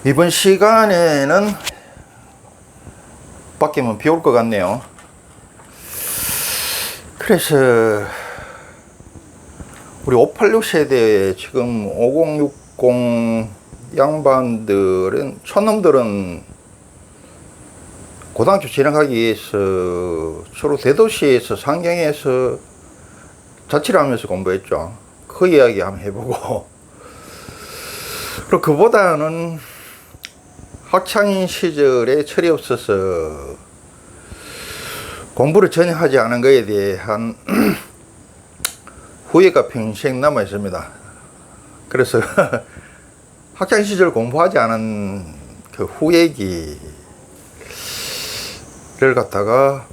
이번 시간에는 밖에면 비 올 것 같네요. 그래서 우리 586 세대 지금 5060 양반들은 촌놈들은 고등학교 진학하기 위해서 주로 대도시에서 상경에서 자취를 하면서 공부했죠. 그 이야기 한번 해보고 그리고 그보다는 학창인 시절에 철이 없어서 공부를 전혀 하지 않은 것에 대한 후회가 평생 남아 있습니다. 그래서 학창 시절 공부하지 않은 그 후회기를 갖다가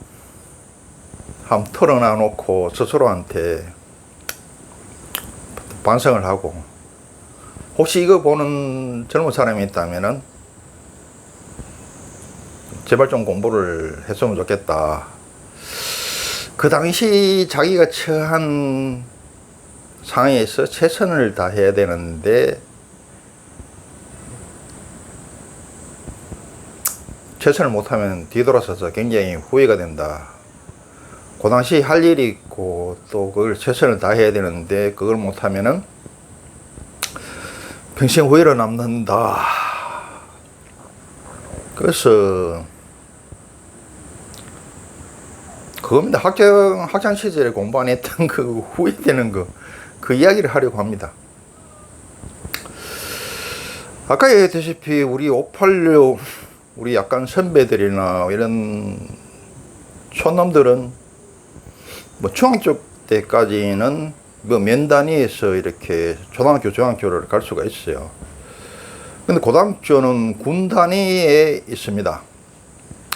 한번 털어놔 놓고 스스로한테 반성을 하고, 혹시 이거 보는 젊은 사람이 있다면은 제발 좀 공부를 했으면 좋겠다. 그 당시 자기가 처한 상황에서 최선을 다해야 되는데 최선을 못하면 뒤돌아서서 굉장히 후회가 된다. 그 당시 할 일이 있고 또 그걸 최선을 다해야 되는데 그걸 못하면은 평생 후회로 남는다. 그래서 그겁니다. 학창 시절에 공부 안 했던 그 후회되는 그 이야기를 하려고 합니다. 아까 얘기했다시피 우리 586 우리 약간 선배들이나 이런 촌놈들은 뭐 중학교 때까지는 뭐 면 단위에서 이렇게 초등학교, 중학교를 갈 수가 있어요. 근데 고등학교는 군 단위에 있습니다.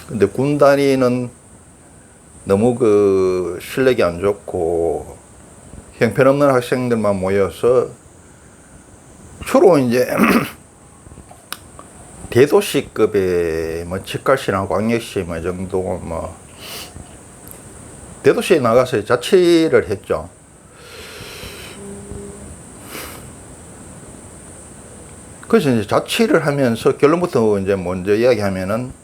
근데 군 단위는 너무 그 실력이 안 좋고 형편없는 학생들만 모여서 주로 이제 대도시급의 뭐 직갈시나 광역시 뭐 정도 뭐 대도시에 나가서 자취를 했죠. 그래서 이제 자취를 하면서 결론부터 이제 먼저 이야기하면은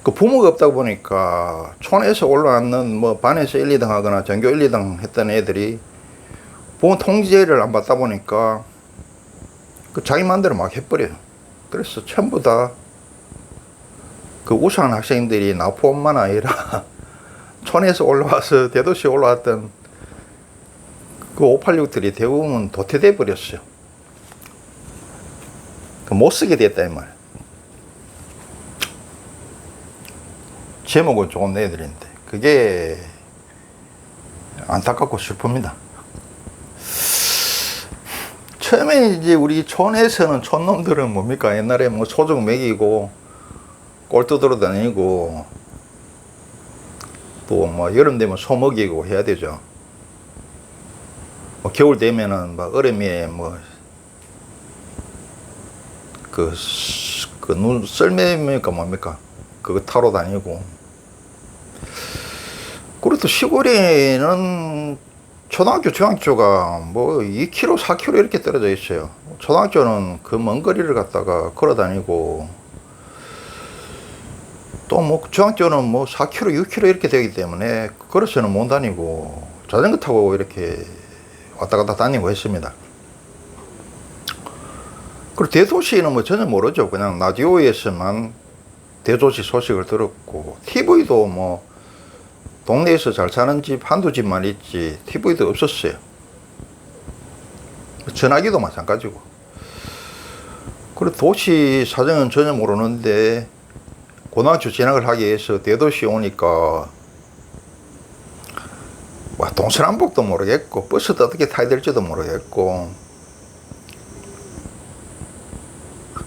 그 부모가 없다 보니까 촌에서 올라왔는 뭐 반에서 1, 2등 하거나 전교 1, 2등 했던 애들이 부모 통제를 안 받다 보니까 그 자기 마음대로 막 해버려요. 그래서 전부 다 그 우수한 학생들이 나 포함만 아니라 촌에서 올라와서 대도시에 올라왔던 그 586들이 대부분 도태돼 버렸어요. 못 쓰게 됐다 이 말. 제목은 좋은 애들인데 그게 안타깝고 슬픕니다. 처음에 이제 우리 촌에서는 촌놈들은 뭡니까? 옛날에 뭐 소죽 먹이고 꼴 두드러 다니고 또 뭐 여름 되면 소 먹이고 해야 되죠. 뭐 겨울 되면은 막 얼음에 뭐 그 눈 썰매입니까 뭡니까? 그거 타러 다니고. 그리고 또 시골에는 초등학교, 중학교가 뭐 2km, 4km 이렇게 떨어져 있어요. 초등학교는 그 먼 거리를 갔다가 걸어 다니고, 또 뭐 중학교는 뭐 4km, 6km 이렇게 되기 때문에 걸어서는 못 다니고 자전거 타고 이렇게 왔다 갔다 다니고 했습니다. 그리고 대도시는 뭐 전혀 모르죠. 그냥 라디오에서만 대도시 소식을 들었고, TV도 뭐 동네에서 잘 사는 집 한두 집만 있지 TV도 없었어요. 전화기도 마찬가지고. 그리고 도시 사정은 전혀 모르는데 고등학교 진학을 하기 위해서 대도시에 오니까 뭐 동서남북도 모르겠고 버스도 어떻게 타야 될지도 모르겠고,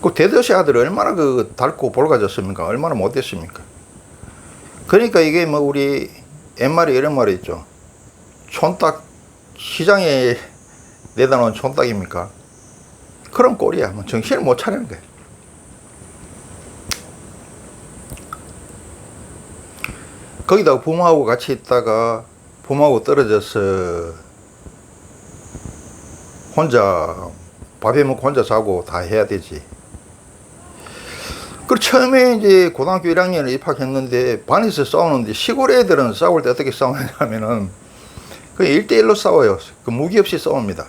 그 대도시 아들이 얼마나 그 닳고 볼가졌습니까? 얼마나 못됐습니까? 그러니까 이게 뭐 우리 옛말에 이런 말이 있죠. 촌딱 시장에 내다 놓은 촌딱입니까? 그런 꼴이야. 뭐 정신을 못 차리는 거야. 거기다가 부모하고 같이 있다가 부모하고 떨어져서 혼자 밥해 먹고 혼자 자고 다 해야 되지. 그 처음에 이제 고등학교 1학년에 입학했는데 반에서 싸우는데 시골 애들은 싸울 때 어떻게 싸우냐면은 그냥 1대1로 싸워요. 그 무기 없이 싸웁니다.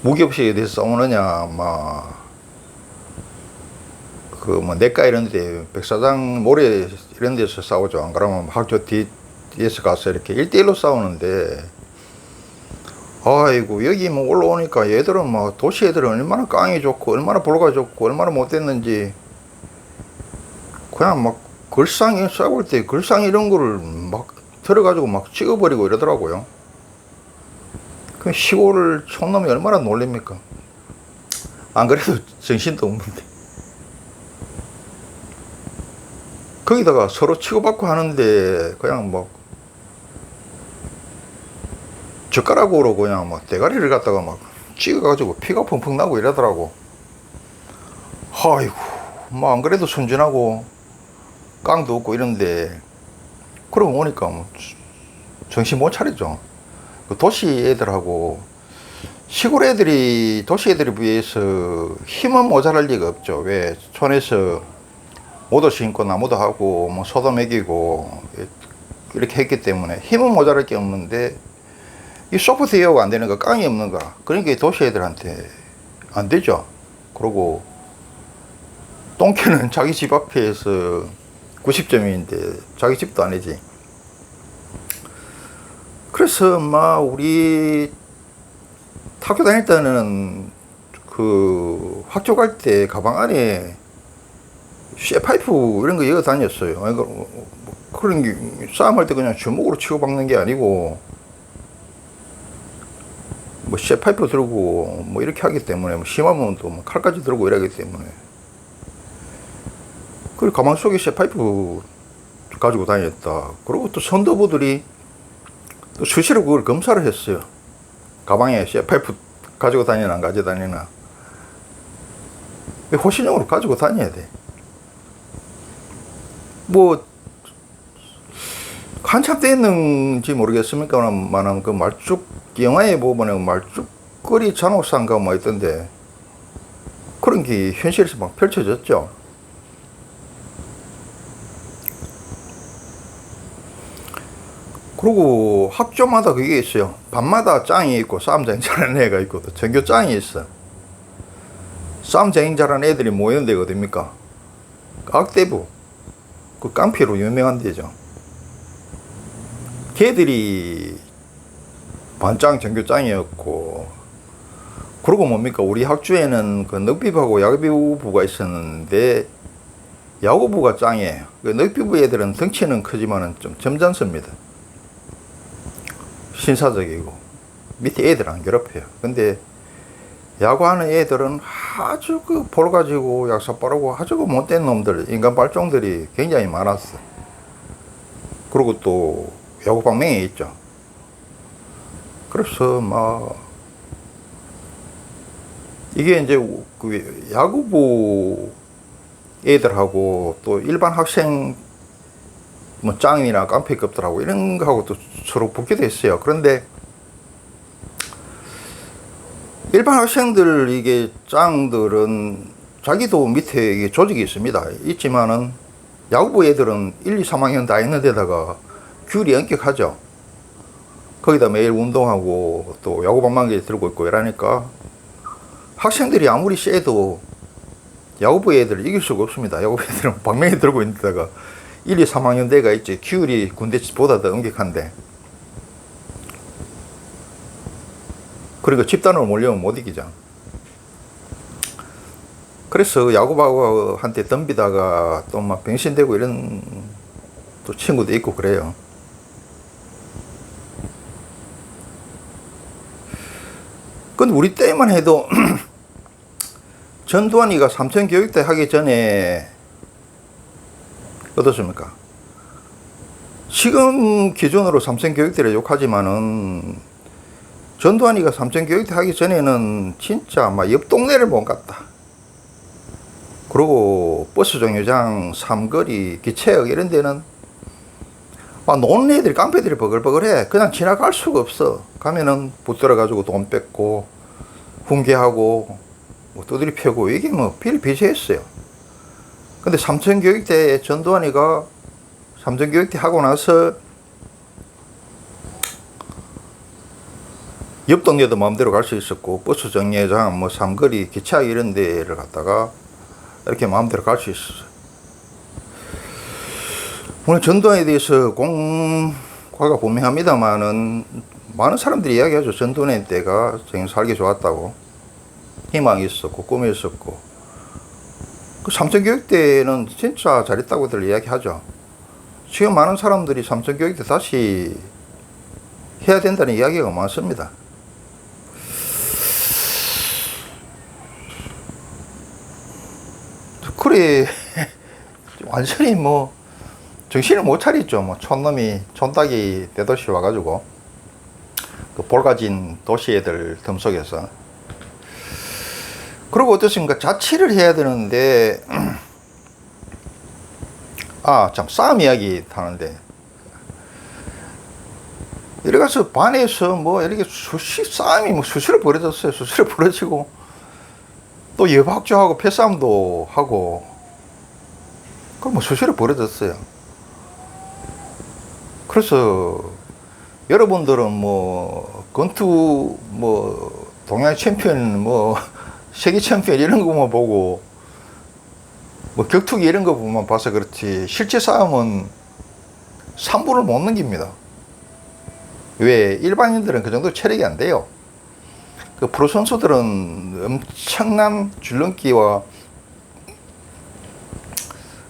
무기 없이 어디서 싸우느냐, 그 내과 이런 데, 백사장 모래 이런 데서 싸우죠. 안 그러면 학교 뒤에서 가서 이렇게 1대1로 싸우는데, 아이고, 여기 올라오니까 얘들은 도시 애들은 얼마나 깡이 좋고, 얼마나 볼가 좋고, 얼마나 못됐는지, 그냥 걸상 싸울 때 걸상 이런 거를 들어가지고 찍어버리고 이러더라고요. 그 시골 촌놈이 얼마나 놀랍니까? 안 그래도 정신도 없는데. 거기다가 서로 치고받고 하는데 그냥 젓가락으로 그냥 대가리를 갖다가 찍어가지고 피가 펑펑 나고 이러더라고. 아이고, 안 그래도 순진하고 깡도 없고 이런데 그러고 오니까 정신 못 차리죠. 그 도시 애들하고 시골 애들이 도시 애들에 비해서 힘은 모자랄 리가 없죠. 왜 촌에서 모도 심고 나무도 하고 소도 먹이고 이렇게 했기 때문에 힘은 모자랄 게 없는데 이 소프트웨어가 안 되는 거, 깡이 없는 거, 그러니까 도시 애들한테 안 되죠. 그러고 똥개는 자기 집 앞에서 90점인데 자기 집도 아니지. 그래서 우리 학교 다닐 때는 그 학교 갈 때 가방 안에 쇠파이프 이런 거 이어 다녔어요. 그런 게 싸움할 때 그냥 주먹으로 치고 박는 게 아니고 쇠파이프 들고 이렇게 하기 때문에 심하면 또 칼까지 들고 이러기 때문에 그리고 가방 속에 쇠파이프 가지고 다녔다. 그리고 또 선도부들이 또 수시로 그걸 검사를 했어요. 가방에 쇠파이프 가지고 다니나 안 가지고 다니나. 호신용으로 가지고 다녀야 돼. 한참 됐는지 모르겠습니까만 그 말죽 영화에 보면 말죽거리 잔혹상가 있던데 그런 게 현실에서 펼쳐졌죠. 그리고 학교마다 그게 있어요. 밤마다 짱이 있고 싸움장인 잘하는 애가 있고 전교 짱이 있어. 싸움장인 잘하는 애들이 모이는 데가 어딥니까? 악대부. 그 깡패로 유명한 데죠. 걔들이 반짱 전교짱이었고, 그러고 뭡니까? 우리 학주에는 그 넉비부하고 야구부가 있었는데 야구부가 짱이에요. 그 넉비부 애들은 덩치는 크지만은 좀 점잖습니다. 신사적이고 밑에 애들 안 괴롭혀요. 근데 야구하는 애들은 아주 볼 가지고 약사 빠르고 아주 못된 놈들, 인간 발종들이 굉장히 많았어. 그리고 또 야구 방맹이 있죠. 그래서 이게 이제 그 야구부 애들하고 또 일반 학생 짱이나 깡패급들하고 이런 거하고 또 서로 붙게 됐어요. 그런데 일반 학생들 이게 짱들은 자기도 밑에 이게 조직이 있지만은 야구부 애들은 1, 2, 3학년 다 있는 데다가 규율이 엄격하죠. 거기다 매일 운동하고 또 야구 방망이 들고 있고 이러니까 학생들이 아무리 세도 야구부 애들을 이길 수가 없습니다. 야구부 애들은 방망이 들고 있는 데다가 1, 2, 3학년 대가 있지. 규율이 군대보다 더 엄격한데. 그러니까 집단으로 몰려면 못 이기죠. 그래서 야구부한테 덤비다가 또 병신되고 이런 또 친구도 있고 그래요. 근데 우리 때만 해도 전두환이가 삼천교육대 하기 전에 어떻습니까? 지금 기준으로 삼천교육대를 욕하지만은 전두환이가 삼천교육대 하기 전에는 진짜 옆 동네를 못 갔다. 그리고 버스 정류장, 삼거리, 기차역 이런 데는 노는 애들이 깡패들이 버글버글해. 그냥 지나갈 수가 없어. 가면은 붙들어가지고 돈 뺏고 훈계하고 두드리 패고 이게 비일비재했어요. 근데 삼천교육대 전두환이가 삼천교육대 하고 나서 옆 동네도 마음대로 갈 수 있었고, 버스 정류장, 뭐 삼거리, 기차역 이런 데를 갔다가 이렇게 마음대로 갈 수 있었어요. 오늘 전두환에 대해서 공과가 분명합니다만은 많은 사람들이 이야기하죠. 전두환 때가 살기 좋았다고. 희망이 있었고, 꿈이 있었고. 그 삼천교육대는 진짜 잘했다고들 이야기하죠. 지금 많은 사람들이 삼천교육대 다시 해야 된다는 이야기가 많습니다. 그래, 완전히 뭐, 정신을 못 차리죠. 뭐, 촌닭이 대도시 와가지고, 그 볼가진 도시 애들 덤속에서. 그리고 어떻습니까? 자치를 해야 되는데, 참, 싸움 이야기 하는데, 이래 가서 반에서 뭐, 이렇게 싸움이 뭐 수시로 벌어졌어요. 수시로 벌어지고, 또 여박조하고 패싸움도 하고, 그럼 뭐 수시로 벌어졌어요. 그래서 여러분들은 뭐 권투 뭐 동양 챔피언 뭐 세계 챔피언 이런 거만 보고 뭐 격투기 이런 거 보면 봐서 그렇지 실제 싸움은 3분을 못 넘깁니다. 왜? 일반인들은 그 정도 체력이 안 돼요. 그 프로 선수들은 엄청난 줄넘기와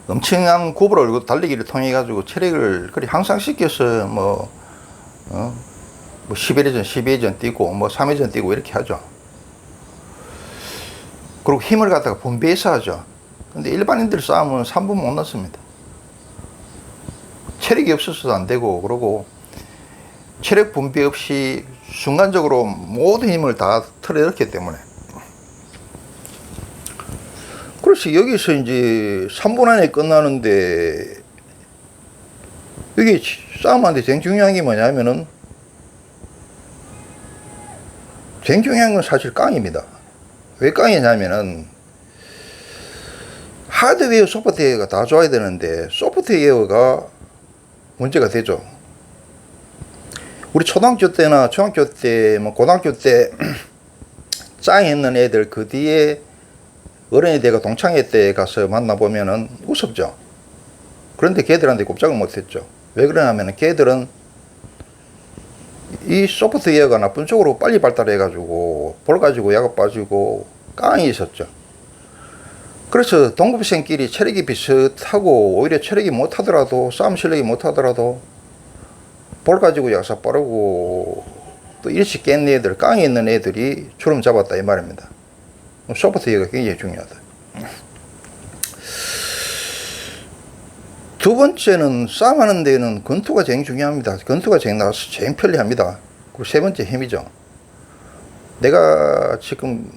엄청난 굽을 올리고 달리기를 통해 가지고 체력을 그리 향상시켜서 뭐 11회전, 12회전 뛰고 뭐 3회전 뛰고 이렇게 하죠. 그리고 힘을 갖다가 분배해서 하죠. 근데 일반인들 싸움은 3분 못 넣습니다. 체력이 없어서도 안 되고, 그러고 체력 분배 없이 순간적으로 모든 힘을 다 털어넣기 때문에. 그래서 여기서 이제 3분 안에 끝나는데, 이게 싸움하는데 제일 중요한 게 뭐냐면은, 제일 중요한 건 사실 깡입니다. 왜 깡이냐면은, 하드웨어, 소프트웨어가 다 좋아야 되는데, 소프트웨어가 문제가 되죠. 우리 초등학교 때나 중학교 때, 뭐 고등학교 때, 짱이 있는 애들 그 뒤에 어른이 돼가 동창회 때 가서 만나보면은 우습죠. 그런데 걔들한테 꼼짝을 못했죠. 왜 그러냐면은 걔들은 이 소프트웨어가 나쁜 쪽으로 빨리 발달해가지고 볼 가지고 약을 빠지고 깡이 있었죠. 그래서 동급생끼리 체력이 비슷하고 오히려 체력이 못하더라도 싸움 실력이 못하더라도 볼 가지고 약사 빠르고 또 일찍 깬 애들, 깡이 있는 애들이 주름 잡았다 이 말입니다. 소프트웨어가 굉장히 중요하다. 두 번째는 싸움하는 데는 권투가 제일 중요합니다. 권투가 제일 나와서 제일 편리합니다. 그리고 세 번째 힘이죠. 내가 지금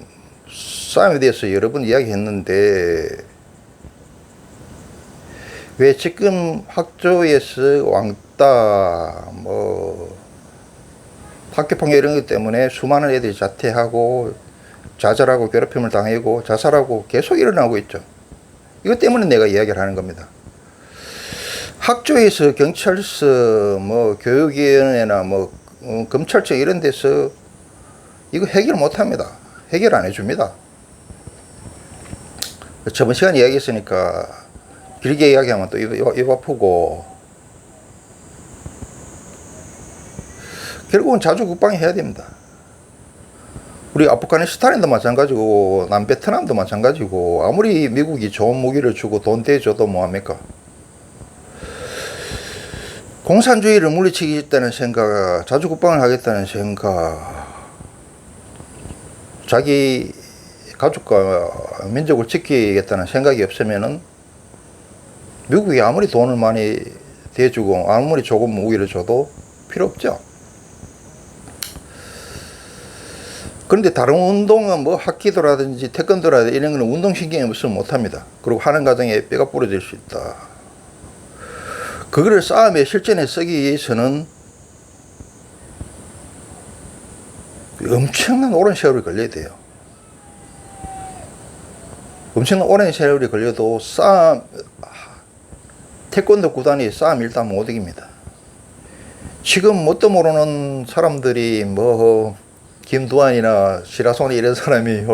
싸움에 대해서 여러 번 이야기했는데 왜 지금 학교에서 왕따 뭐 학교폭력 이런 것 때문에 수많은 애들이 자퇴하고 좌절하고 괴롭힘을 당하고 자살하고 계속 일어나고 있죠. 이것 때문에 내가 이야기를 하는 겁니다. 학교에서 경찰서 뭐 교육위원회나 뭐 검찰청 이런 데서 이거 해결 못 합니다. 해결 안 해줍니다. 저번 시간에 이야기했으니까 길게 이야기하면 또 입 아프고 결국은 자주 국방해야 됩니다. 우리 아프가니스탄도 마찬가지고 남베트남도 마찬가지고 아무리 미국이 좋은 무기를 주고 돈 대줘도 뭐합니까? 공산주의를 물리치겠다는 생각, 자주 국방을 하겠다는 생각, 자기 가족과 민족을 지키겠다는 생각이 없으면은 미국이 아무리 돈을 많이 대주고 아무리 조금 무기를 줘도 필요 없죠. 그런데 다른 운동은 뭐 합기도라든지 태권도라든지 이런 거는 운동신경이 없으면 못합니다. 그리고 하는 과정에 뼈가 부러질 수 있다. 그거를 싸움에 실전에 쓰기 위해서는 엄청난 오랜 세월이 걸려야 돼요. 엄청난 오랜 세월이 걸려도 태권도 구단이 싸움 일단 못 이깁니다. 지금 뭣도 모르는 사람들이 뭐 김두한이나 시라소니 이런 사람이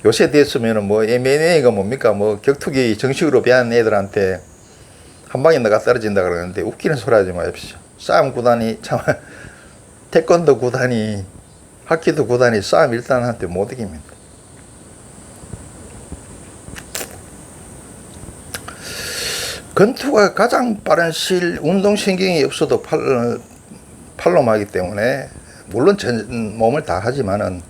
요새 됐으면은 뭐 MMA가 뭡니까 뭐 격투기 정식으로 배운 애들한테 한 방에 나가 떨어진다 그러는데 웃기는 소리 하지 마십시오. 싸움 구단이 참 태권도 구단이 합기도 구단이 싸움 일단한테 못 이깁니다. 권투가 가장 빠른 시일 운동신경이 없어도 팔로 마기 때문에 물론 전 몸을 다 하지만은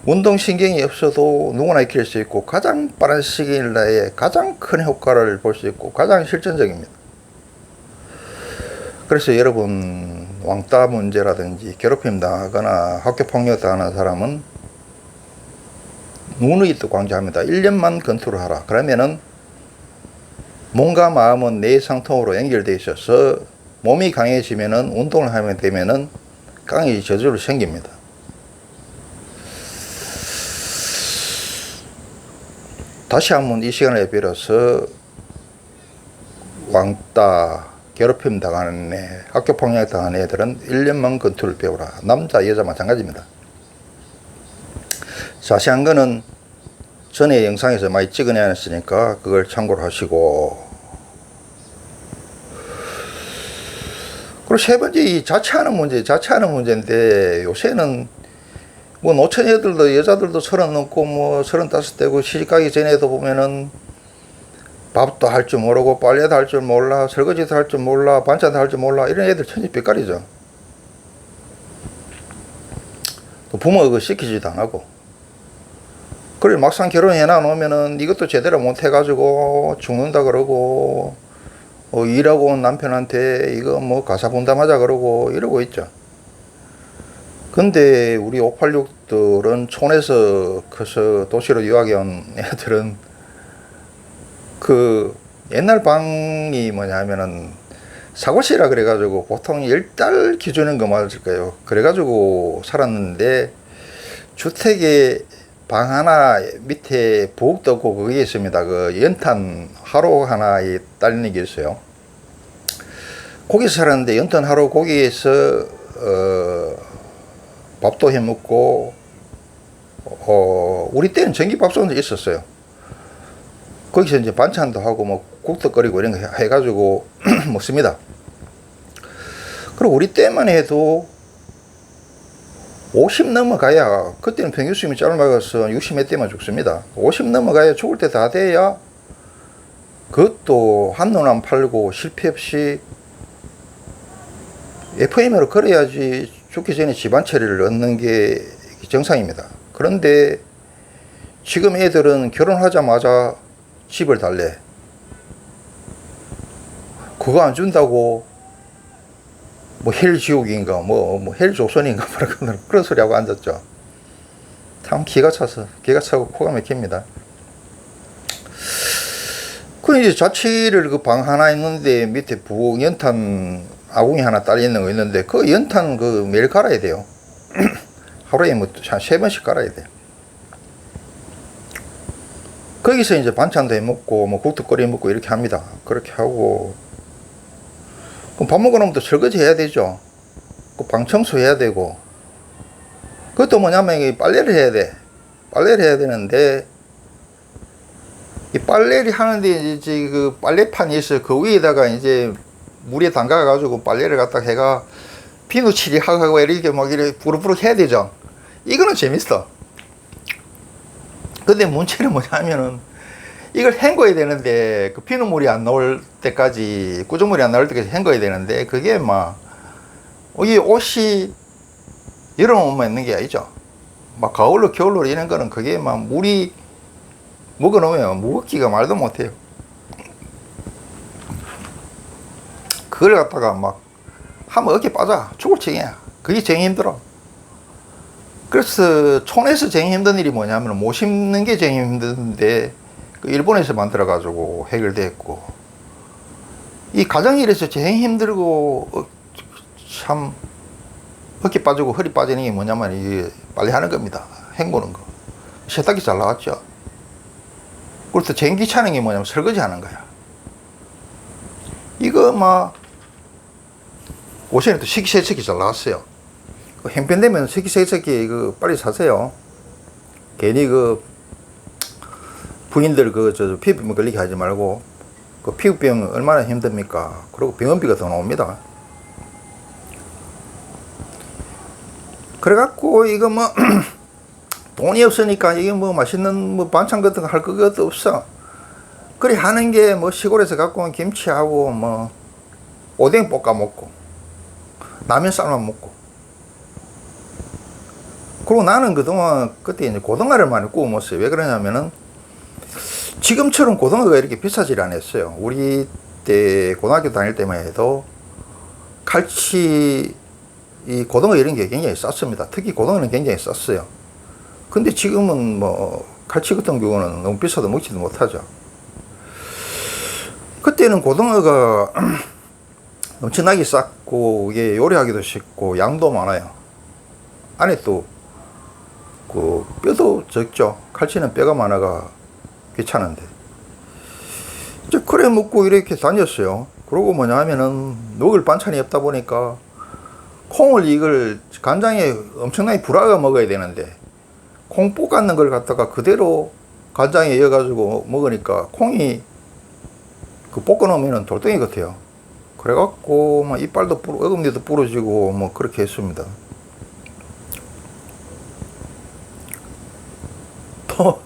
운동신경이 없어도 누구나 익힐 수 있고 가장 빠른 시기일 내에 가장 큰 효과를 볼 수 있고 가장 실전적입니다. 그래서 여러분 왕따 문제라든지 괴롭힘 당하거나 학교폭력 당하는 사람은 누누이 또 강조합니다. 1년만 권투를 하라. 그러면은 몸과 마음은 뇌상통으로 연결되어 있어서 몸이 강해지면은 운동을 하면 되면은 강이 저절로 생깁니다. 다시 한번 이 시간을 빌어서 왕따, 괴롭힘 당하는 애, 학교 폭력 당하는 애들은 1년만 권투를 배우라. 남자, 여자 마찬가지입니다. 자세한 거는 전에 영상에서 많이 찍어내놨으니까 그걸 참고를 하시고, 그리고 세 번째 이 자취하는 문제인데 요새는 뭐 노처녀들도 여자들도 30 넘고 뭐 35되고 시집가기 전에도 보면은 밥도 할 줄 모르고 빨래도 할 줄 몰라 설거지도 할 줄 몰라 반찬도 할 줄 몰라 이런 애들 천지백갈이죠. 또 부모가 그거 시키지도 안 하고, 그래 막상 결혼해 놔놓으면은 이것도 제대로 못 해가지고 죽는다 그러고 일하고 온 남편한테 이거 뭐 가사 분담하자 그러고 이러고 있죠. 근데 우리 586들은 촌에서 커서 도시로 유학해 온 애들은 그 옛날 방이 뭐냐면은 사고시라 그래가지고 보통 10달 기준인 거 맞을까요? 그래가지고 살았는데 주택에 방 하나 밑에 부엌도 없고 그게 있습니다. 그 연탄 화로 하나에 딸리는 게 있어요. 거기서 살았는데 연탄 화로 거기에서 밥도 해 먹고 우리 때는 전기밥솥도 있었어요. 거기서 이제 반찬도 하고 뭐 국도 끓이고 이런 거 해가지고 먹습니다. 그리고 우리 때만 해도 50 넘어가야, 그때는 평균 수명이 짧아서 60몇 대만 죽습니다. 50 넘어가야 죽을 때 다 돼야 그것도 한눈 안 팔고 실패 없이 FM으로 걸어야지 죽기 전에 집안 처리를 얻는 게 정상입니다. 그런데 지금 애들은 결혼하자마자 집을 달래. 그거 안 준다고 뭐 헬지옥인가 뭐 헬조선인가 그런 소리 하고 앉았죠. 참 기가 차고 코가 막힙니다. 그 이제 자취를 그 방 하나 있는데 밑에 부엌 연탄 아궁이 하나 딸려 있는 거 있는데 그 연탄 그 매일 갈아야 돼요. 하루에 뭐 한 3번씩 갈아야 돼요. 거기서 이제 반찬도 해 먹고 뭐 국도 끓여 먹고 이렇게 합니다. 그렇게 하고 그럼 밥 먹고 나면 또 설거지 해야 되죠. 그 방 청소해야 되고, 그것도 뭐냐면 빨래를 해야 돼. 빨래를 해야 되는데 이 빨래를 하는데 이제 그 빨래판이 있어요. 그 위에다가 이제 물에 담가 가지고 빨래를 갖다 해가 비누칠이 하고 이렇게 막 이렇게 부르부르 해야 되죠. 이거는 재밌어. 근데 문제는 뭐냐면은 이걸 헹궈야 되는데 그 비눗물이 안 나올 때까지, 꾸준물이 안 나올 때까지 헹궈야 되는데 그게 막 이 옷이 여름에만 있는 게 아니죠. 막 가을로 겨울로 이런 거는 그게 막 물이 먹어 놓으면 무겁기가 말도 못해요. 그걸 갖다가 막 하면 어깨 빠져 죽을 칭이야. 그게 제일 힘들어. 그래서 촌에서 제일 힘든 일이 뭐냐면 못 심는 게 제일 힘든데 그 일본에서 만들어 가지고 해결됐고, 이 가정일에서 제일 힘들고 참 어깨 빠지고 허리 빠지는 게 뭐냐면 이게 빨래 하는 겁니다. 헹구는 거. 세탁기 잘 나왔죠. 그리고 또 제일 귀찮은 게 뭐냐면 설거지 하는 거야. 이거 막 요새는 또 식기세척기 잘 나왔어요. 형편되면 식기세척기 이거 빨리 사세요. 괜히 그 부인들 피부병 걸리게 하지 말고, 그 피부병 얼마나 힘듭니까? 그리고 병원비가 더 나옵니다. 그래갖고 이거 뭐 돈이 없으니까 이게 뭐 맛있는 뭐 반찬 같은 거 할 것도 없어. 그래 하는 게 뭐 시골에서 갖고 온 김치하고 뭐 오뎅 볶아 먹고 라면 삶아 먹고. 그리고 나는 그동안 그때 이제 고등어를 많이 구워 먹었어요. 왜 그러냐면은 지금처럼 고등어가 이렇게 비싸질 않았어요. 우리 때 고등학교 다닐 때만 해도 갈치, 이 고등어 이런 게 굉장히 쌌습니다. 특히 고등어는 굉장히 쌌어요. 근데 지금은 뭐 갈치 같은 경우는 너무 비싸도 먹지도 못하죠. 그때는 고등어가 엄청나게 쌌고 이게 요리하기도 쉽고 양도 많아요. 안에 또 그 뼈도 적죠. 갈치는 뼈가 많아가 귀찮은데. 이제 그래 먹고 이렇게 다녔어요. 그러고 뭐냐 하면은 먹을 반찬이 없다 보니까 콩을 이걸 간장에 엄청나게 불아가 먹어야 되는데 콩 볶았는 걸 갖다가 그대로 간장에 이어가지고 먹으니까 콩이 그 볶아 놓으면 돌덩이 같아요. 그래갖고 막 이빨도 어금니도 부러지고 뭐 그렇게 했습니다. 또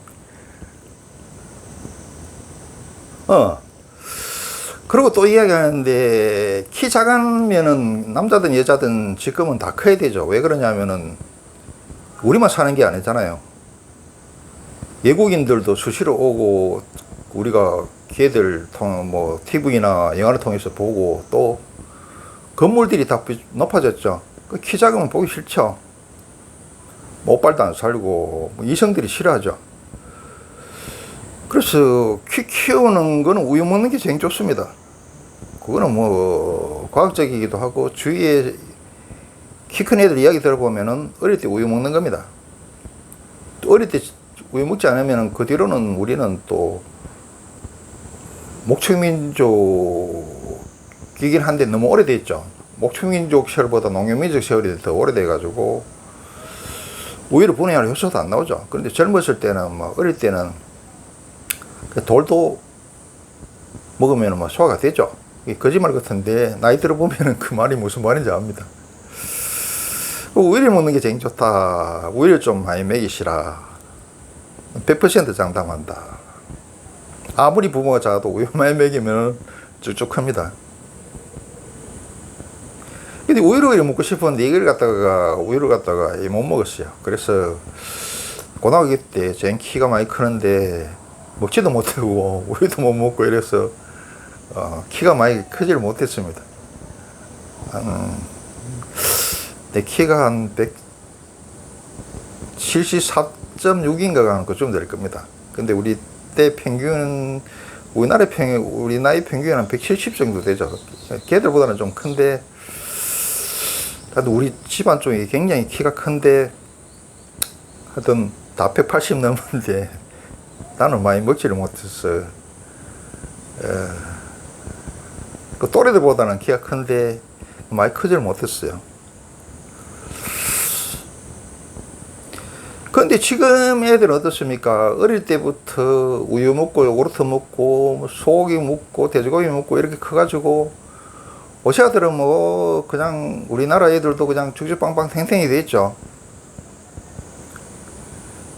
그리고 또 이야기하는데 키 작으면은 남자든 여자든 지금은 다 커야 되죠. 왜 그러냐면은 우리만 사는 게 아니잖아요. 외국인들도 수시로 오고 우리가 걔들 뭐 TV나 영화를 통해서 보고 또 건물들이 다 높아졌죠. 키 작으면 보기 싫죠. 모발도 안 살고 이성들이 싫어하죠. 그래서 키 키우는 거는 우유 먹는 게 제일 좋습니다. 그거는 뭐 과학적이기도 하고 주위에 키 큰 애들 이야기 들어보면은 어릴 때 우유 먹는 겁니다. 또 어릴 때 우유 먹지 않으면 그 뒤로는 우리는 또 목축민족이긴 한데 너무 오래됐죠. 목축민족 세월보다 농경민족 세월이 더 오래돼가지고 우유를 분해할 효소도 안 나오죠. 그런데 젊었을 때는 뭐 어릴 때는 돌도 먹으면 뭐 소화가 되죠. 이게 거짓말 같은데 나이 들어보면 그 말이 무슨 말인지 압니다. 우유를 먹는 게 제일 좋다. 우유를 좀 많이 먹이시라. 100% 장담한다. 아무리 부모가 작아도 우유 많이 먹이면 쭉쭉 큽니다. 근데 우유를 먹고 싶었는데 이걸 갖다가 우유를 갖다가 못 먹었어요. 그래서 고등학교 때 제 키가 많이 크는데 먹지도 못하고 우유도 못 먹고 이래서 키가 많이 크지를 못했습니다. 내 키가 한 174.6인가 그쯤 될 겁니다. 근데 우리 때 평균, 우리 나이 평균은 한 170 정도 되죠. 걔들보다는 좀 큰데, 우리 집안 쪽이 굉장히 키가 큰데, 하여튼 다 180 넘는데, 나는 많이 먹지를 못했어. 그 또래들보다는 키가 큰데, 많이 크지를 못했어요. 근데 지금 애들은 어떻습니까? 어릴 때부터 우유 먹고 요구르트 먹고 소고기 먹고 돼지고기 먹고 이렇게 커가지고 오시아들은 뭐 그냥 우리나라 애들도 그냥 죽죽빵빵 탱탱이 돼 있죠.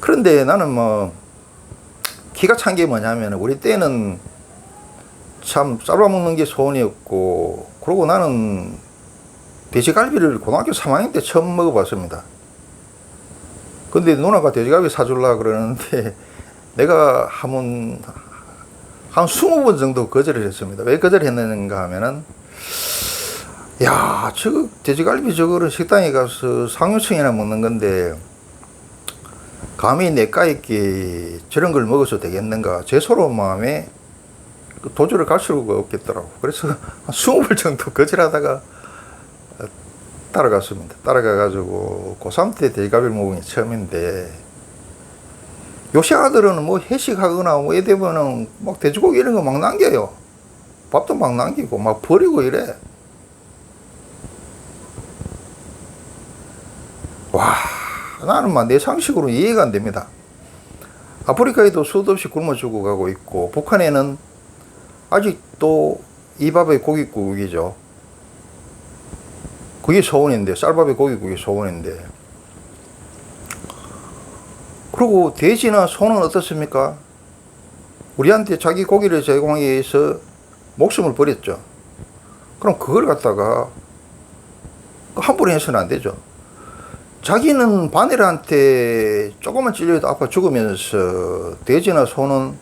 그런데 나는 뭐 기가 찬 게 뭐냐면 우리 때는 참 쌀밥 먹는 게 소원이었고, 그러고 나는 돼지갈비를 고등학교 3학년 때 처음 먹어봤습니다. 근데 누나가 돼지갈비 사주려고 그러는데 내가 한 20번 정도 거절을 했습니다. 왜 거절했는가 하면은, 야, 저 돼지갈비 저거를 식당에 가서 상류층이나 먹는 건데 감히 내까있게 저런 걸 먹어도 되겠는가, 제 서러운 마음에 도저히 갈 수가 없겠더라고. 그래서 한 20번 정도 거절하다가 따라갔습니다. 따라가가지고 고3 때 돼지갈비를 먹은 게 처음인데, 요새 아들은 뭐 회식하거나 뭐 이되면은 막 돼지고기 이런 거 막 남겨요. 밥도 막 남기고 막 버리고 이래. 와, 나는 막 내 상식으로 이해가 안 됩니다. 아프리카에도 수도 없이 굶어 죽어가고 있고, 북한에는 아직도 이 밥에 고깃국이죠. 그게 소원인데, 쌀밥에 고깃국이 소원인데. 그리고 돼지나 소는 어떻습니까? 우리한테 자기 고기를 제공하기 위해서 목숨을 버렸죠. 그럼 그걸 갖다가 함부로 해서는 안 되죠. 자기는 바늘한테 조금만 찔려도 아파 죽으면서 돼지나 소는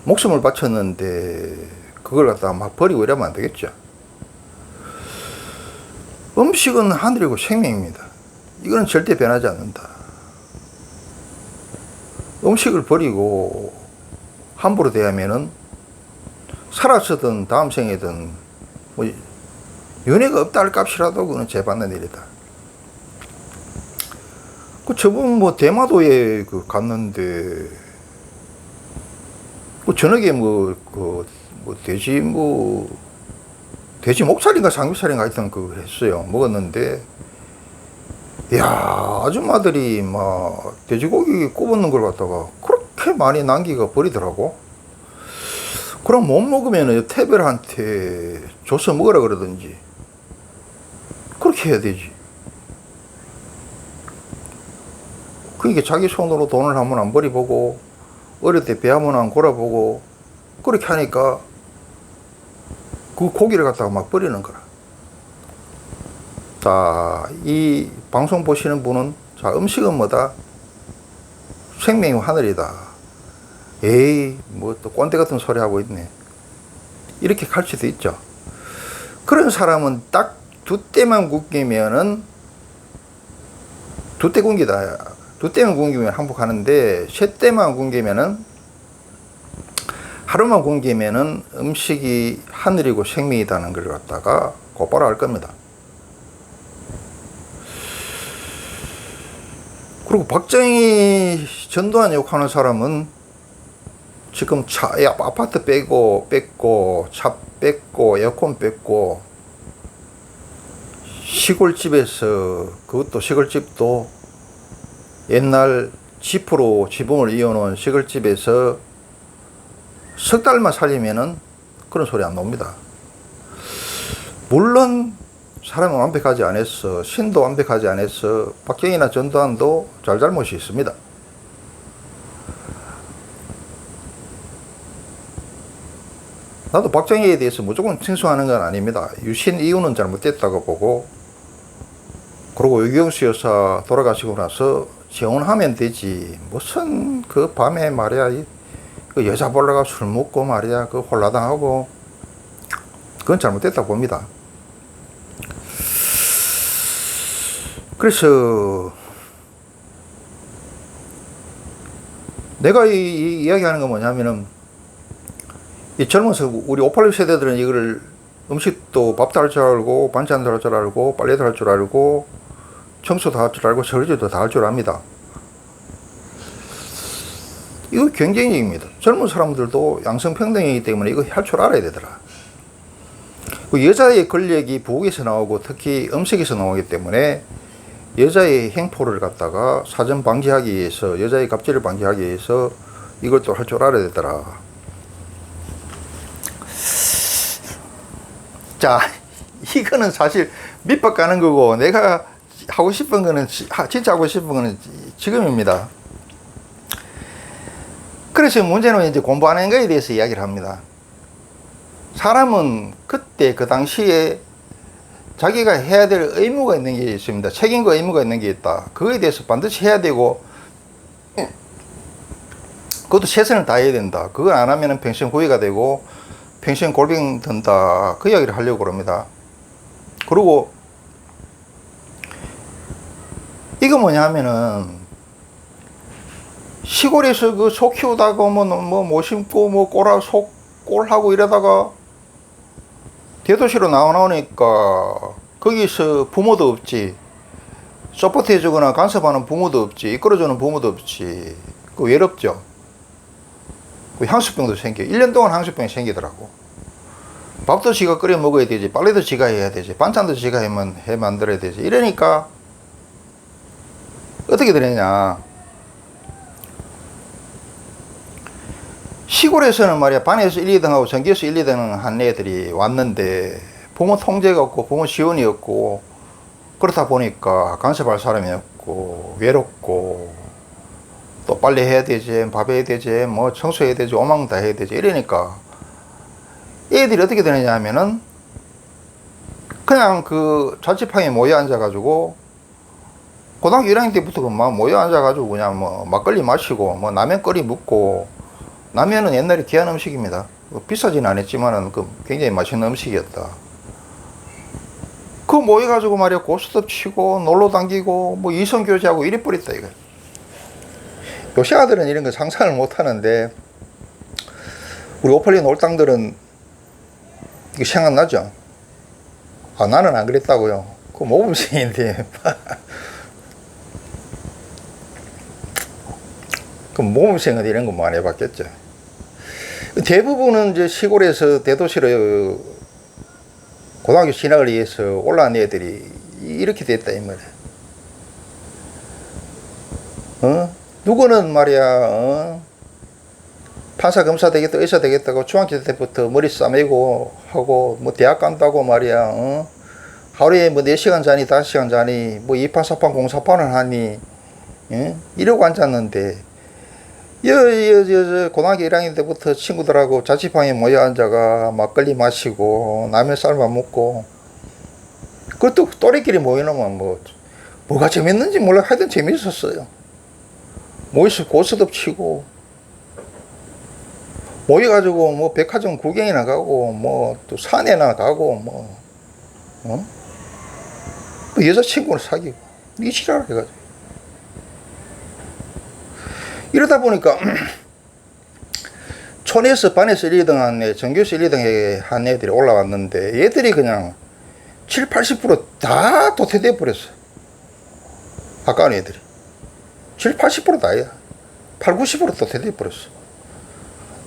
목숨을 바쳤는데 그걸 갖다가 막 버리고 이러면 안 되겠죠. 음식은 하늘이고 생명입니다. 이거는 절대 변하지 않는다. 음식을 버리고 함부로 대하면은 살았었든 다음 생이든 뭐 연애가 없다 할 값이라도 그건 재받는 일이다. 그 저번 뭐 대마도에 그 갔는데 그 저녁에 뭐 돼지 돼지 목살인가 삼겹살인가 하여튼 그거 했어요. 먹었는데 야, 아줌마들이 막 돼지고기 굽는 걸 갖다가 그렇게 많이 남기가 버리더라고. 그럼 못 먹으면 태별한테 줘서 먹으라 그러든지 그렇게 해야 되지. 그러니까 자기 손으로 돈을 한번 안 버리보고 어릴 때 배 한번 안 골아보고 그렇게 하니까 그 고기를 갖다가 막 버리는 거라. 자, 이 방송 보시는 분은 자, 음식은 뭐다? 생명이 하늘이다. 에이, 뭐 또 꼰대 같은 소리 하고 있네. 이렇게 갈 수도 있죠. 그런 사람은 딱 두 때만 굶기면은 두 때 굶기다. 두 때만 굶기면 항복하는데 세 때만 굶기면은 하루만 굶기면은 음식이 하늘이고 생명이다는 걸 갖다가 곧바로 알 겁니다. 그리고 박정희 전두환 욕하는 사람은 지금 아파트 뺏고 차 뺏고 에어컨 뺏고 시골집에서 그것도 시골집도 옛날 지프로 지붕을 이어놓은 시골집에서 석 달만 살리면은 그런 소리 안 나옵니다. 물론 사람은 완벽하지 않았어. 신도 완벽하지 않았어. 박정희나 전두환도 잘잘못이 있습니다. 나도 박정희에 대해서 무조건 칭송하는 건 아닙니다. 유신 이유는 잘못됐다고 보고, 그리고 유경수 여사 돌아가시고 나서 재혼하면 되지. 무슨 그 밤에 말이야, 그 여자 보려고 술 먹고 말이야, 그 홀라당하고, 그건 잘못됐다고 봅니다. 그래서 내가 이 이야기하는 건 뭐냐면은 이 젊어서 우리 586 세대들은 이거를 음식도 밥도 할 줄 알고 반찬도 할 줄 알고 빨래도 할 줄 알고 청소도 할 줄 알고 설거지도 다 할 줄 압니다. 이거 경쟁력입니다. 젊은 사람들도 양성평등이기 때문에 이거 할 줄 알아야 되더라. 그 여자의 권력이 부엌에서 나오고 특히 음식에서 나오기 때문에 여자의 행포를 갖다가 사전 방지하기 위해서, 여자의 갑질을 방지하기 위해서 이것도 할 줄 알아야 되더라. 자, 이거는 사실 밑밥 가는 거고, 내가 하고 싶은 거는, 진짜 하고 싶은 거는 지금입니다. 그래서 문제는 이제 공부하는 거에 대해서 이야기를 합니다. 사람은 그때 그 당시에 자기가 해야 될 의무가 있는 게 있습니다. 책임과 의무가 있는 게 있다. 그거에 대해서 반드시 해야 되고, 그것도 최선을 다해야 된다. 그걸 안 하면 평생 후회가 되고 평생 골병 든다. 그 이야기를 하려고 합니다. 그리고 이거 뭐냐 하면은 시골에서 그 소 키우다가 못 심고 꼴하고 이러다가 대도시로 나오니까 거기서 부모도 없지, 서포트 해주거나 간섭하는 부모도 없지, 이끌어주는 부모도 없지. 그 외롭죠. 그 향수병도 생겨. 1년 동안 향수병이 생기더라고. 밥도 지가 끓여 먹어야 되지, 빨래도 지가 해야 되지, 반찬도 지가 해 만들어야 되지. 이러니까 어떻게 되느냐. 시골에서는 말이야, 반에서 1, 2등하고 전교에서 1, 2등 한 애들이 왔는데 부모 통제가 없고 부모 지원이 없고 그렇다 보니까 간섭할 사람이 없고 외롭고 또 빨리 해야 되지, 밥 해야 되지, 뭐 청소해야 되지, 오망 다 해야 되지. 이러니까 애들이 어떻게 되느냐 하면은 그냥 그 자취방에 모여 앉아가지고 고등학교 1학년 때부터 막 모여 앉아가지고 그냥 뭐 막걸리 마시고 뭐 라면 끓이 먹고. 라면은 옛날에 귀한 음식입니다. 비싸진 않았지만은 그 굉장히 맛있는 음식이었다. 그 모여가지고 말이야, 고스톱 치고 놀러 당기고 뭐 이성교제하고 이래 버렸다 이거. 요새 아들은 이런 거 상상을 못 하는데 우리 오팔린 올당들은 이거 생각나죠? 아, 나는 안 그랬다고요. 그 모범생인데. 그 모범생은 이런 거 뭐 안 해봤겠죠. 대부분은 이제 시골에서 대도시로 고등학교 진학을 위해서 올라온 애들이 이렇게 됐다 이 말이야. 누구는 말이야, 판사 검사 되겠다, 의사 되겠다고 중학교 때부터 머리 싸매고 하고 뭐 대학 간다고 말이야, 하루에 뭐 4시간 자니 5시간 자니 뭐 2판 4판 공사판을 하니, 이러고 앉았는데 고등학교 1학년 때부터 친구들하고 자취방에 모여 앉아가 막걸리 마시고 라면 삶아 먹고, 그것도 또래끼리 모여놓으면 뭐가 재밌는지 몰라. 하여튼 재밌었어요. 모여서 고스톱 치고 모여가지고 뭐 백화점 구경이나 가고 뭐 또 산에나 가고 뭐 여자친구를 사귀고 이 지랄을 해가지고. 이러다 보니까 촌에서 반에서 1, 2등 한 애, 전교에서 1, 2등 한 애들이 올라왔는데 얘들이 그냥 7, 80%다 도태돼 버렸어. 아까운 애들이 7, 80% 다야. 8, 90% 도태돼 버렸어.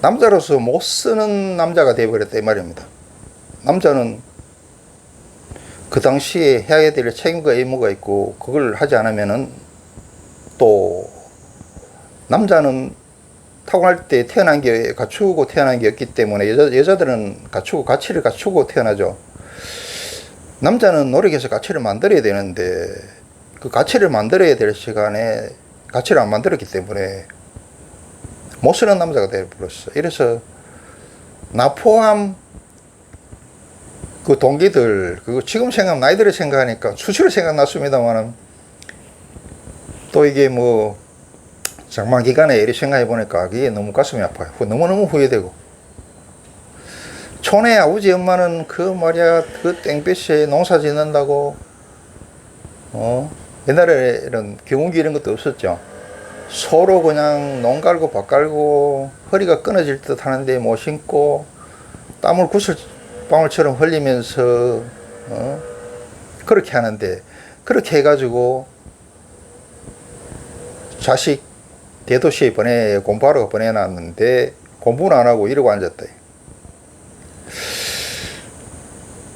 남자로서 못 쓰는 남자가 되어버렸다 이 말입니다. 남자는 그 당시에 해야 될 책임과 의무가 있고 그걸 하지 않으면은 또 남자는 타고날 때 태어난 게 갖추고 태어난 게 없기 때문에 여자들은 갖추고 가치를 갖추고 태어나죠. 남자는 노력해서 가치를 만들어야 되는데 그 가치를 만들어야 될 시간에 가치를 안 만들었기 때문에 못 쓰는 남자가 되어버렸어. 이래서 나 포함 그 동기들, 그거 지금 나이들을 생각하니까 수시로 생각났습니다만은 또 이게 뭐 장마 기간에 이렇게 생각해 보니까 그게 너무 가슴이 아파요. 너무너무 후회되고. 촌에 아버지 엄마는 그 말이야, 그 땡볕에 농사 짓는다고, 옛날에 이런 경운기 이런 것도 없었죠. 서로 그냥 농 갈고 밭 갈고 허리가 끊어질 듯 하는데 못 신고 땀을 구슬방울처럼 흘리면서, 그렇게 하는데, 그렇게 해가지고 자식 대도시에 공부하러 보내놨는데 공부는 안 하고 이러고 앉았다.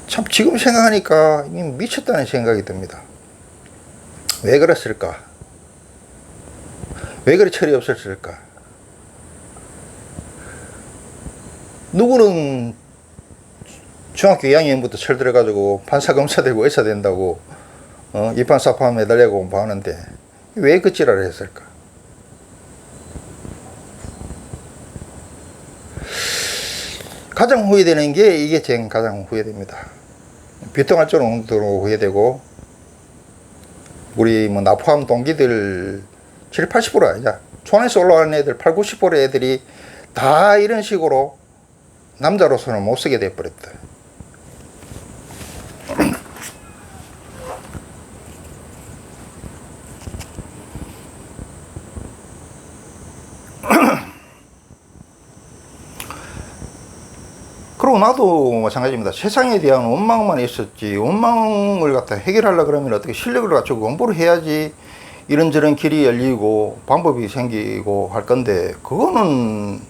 참 지금 생각하니까 미쳤다는 생각이 듭니다. 왜 그랬을까? 왜 그리 철이 없었을까? 누구는 중학교 2학년부터 철 들어가지고 판사 검사 되고 의사 된다고 2판 4판 매달리고 공부하는데 왜 그 지랄을 했을까? 가장 후회되는 게 이게 가장 후회됩니다. 비통할 정도로 후회되고, 우리 나 포함 동기들 7, 80% 아니야. 촌에서 올라가는 애들 8, 90% 애들이 다 이런 식으로 남자로서는 못 쓰게 돼버렸다. 그리고 나도 마찬가지입니다. 세상에 대한 원망만 있었지, 원망을 갖다 해결하려 그러면 어떻게 실력을 갖추고 공부를 해야지 이런저런 길이 열리고 방법이 생기고 할 건데, 그거는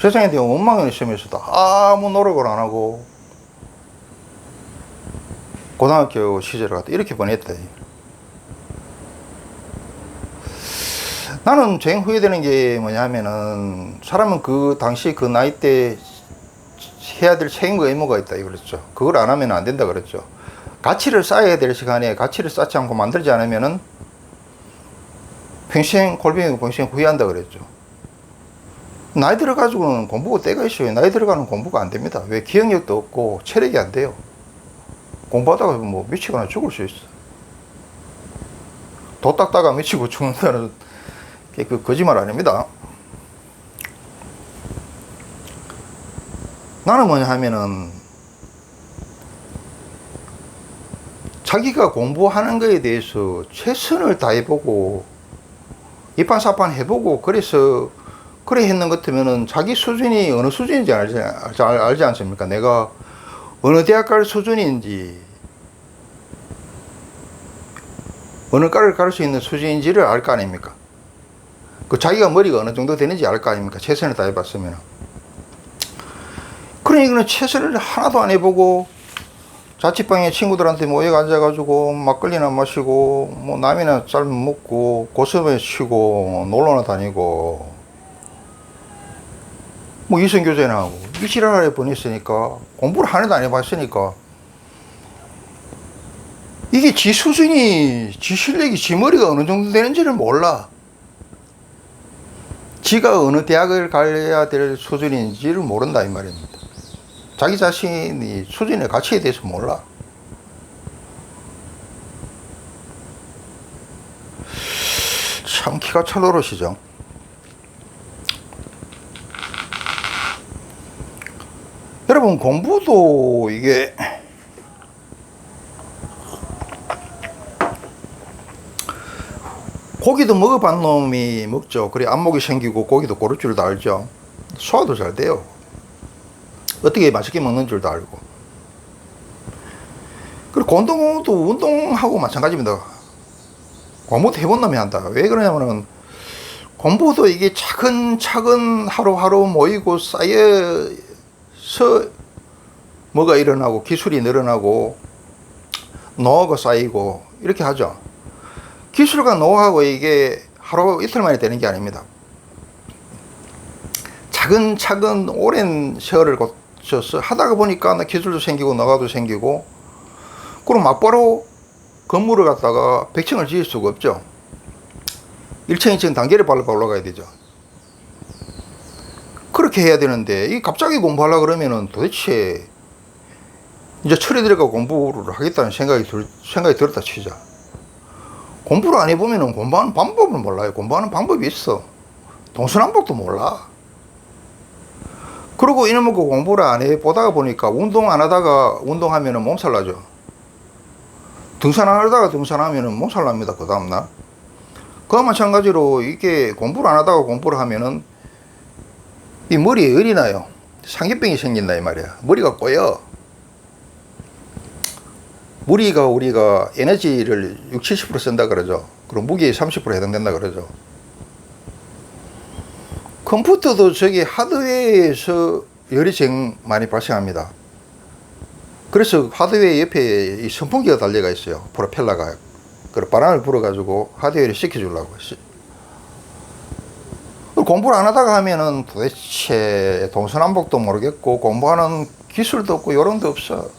세상에 대한 원망의 시험에서도 아무 노력을 안 하고 고등학교 시절을 갖다 이렇게 보냈다. 나는 제일 후회되는 게 뭐냐면은, 사람은 그 당시 그 나이 때 해야 될 책임과 의무가 있다 그랬죠. 그걸 안 하면 안 된다 그랬죠. 가치를 쌓아야 될 시간에 가치를 쌓지 않고 만들지 않으면은 평생 골병이고 평생 후회한다 그랬죠. 나이 들어가지고는 공부가 때가 있어요. 나이 들어가는 공부가 안 됩니다. 왜? 기억력도 없고 체력이 안 돼요. 공부하다가 뭐 미치거나 죽을 수 있어. 도 닦다가 미치고 죽는다는 게 그 거짓말 아닙니다. 나는 뭐냐 하면은, 자기가 공부하는 거에 대해서 최선을 다해보고 이판사판 해보고 그래서 그래 했는 것 같으면은 자기 수준이 어느 수준인지 알지 않습니까? 내가 어느 대학 갈 수준인지, 어느 과를 갈 수 있는 수준인지를 알 거 아닙니까? 그 자기가 머리가 어느 정도 되는지 알 거 아닙니까? 최선을 다해봤으면. 그러니까 최선을 하나도 안 해보고 자취방에 친구들한테 모여 앉아가지고 막걸리나 마시고 뭐 남이나 쌀 먹고 고스톱에 치고 놀러나 다니고 뭐 이성교제나 하고 이 지랄에 보냈으니까, 공부를 하나도 안 해봤으니까, 이게 지 수준이, 지 실력이, 지 머리가 어느 정도 되는지를 몰라. 지가 어느 대학을 가야 될 수준인지를 모른다 이 말입니다. 자기 자신이 수준의 가치에 대해서 몰라. 참 기가 찰 노릇이죠. 여러분, 공부도 이게 고기도 먹어본 놈이 먹죠. 그래 안목이 생기고 고기도 고를 줄도 알죠. 소화도 잘 돼요. 어떻게 맛있게 먹는 줄도 알고. 그리고 공부도 운동하고 마찬가지입니다. 공부도 해본 놈이 한다. 왜 그러냐면은, 공부도 이게 차근차근 하루하루 모이고 쌓여서 뭐가 일어나고 기술이 늘어나고 노하우가 쌓이고 이렇게 하죠. 기술과 노하우가 이게 하루 이틀 만에 되는 게 아닙니다. 차근차근 오랜 세월을 거쳐서 하다가 보니까 기술도 생기고 노하우도 생기고, 그럼 막바로 건물을 갖다가 100층을 지을 수가 없죠. 1층, 2층 단계를 밟아 올라가야 되죠. 그렇게 해야 되는데, 이 갑자기 공부하려고 그러면은 도대체 이제 철이 들어가 공부를 하겠다는 생각이 들었다 치자. 공부를 안 해보면은 공부하는 방법을 몰라요. 공부하는 방법이 있어. 동서남북도 몰라. 그리고 이놈의 공부를 안 해보다가 보니까 운동 안 하다가 운동하면은 몸살 나죠. 등산 안 하다가 등산하면은 몸살 납니다. 그 다음날. 그와 마찬가지로 이게 공부를 안 하다가 공부를 하면은 이 머리에 열이 나요. 상기병이 생긴다 이 말이야. 머리가 꼬여. 무리가 우리가 에너지를 60, 70% 쓴다 그러죠. 그리고 무게에 30% 해당된다 그러죠. 컴퓨터도 저기 하드웨어에서 열이 제일 많이 발생합니다. 그래서 하드웨어 옆에 이 선풍기가 달려가 있어요. 프로펠러가. 그래 바람을 불어가지고 하드웨어를 식혀주려고. 공부를 안 하다가 하면은 도대체 동서남북도 모르겠고 공부하는 기술도 없고 요령도 없어.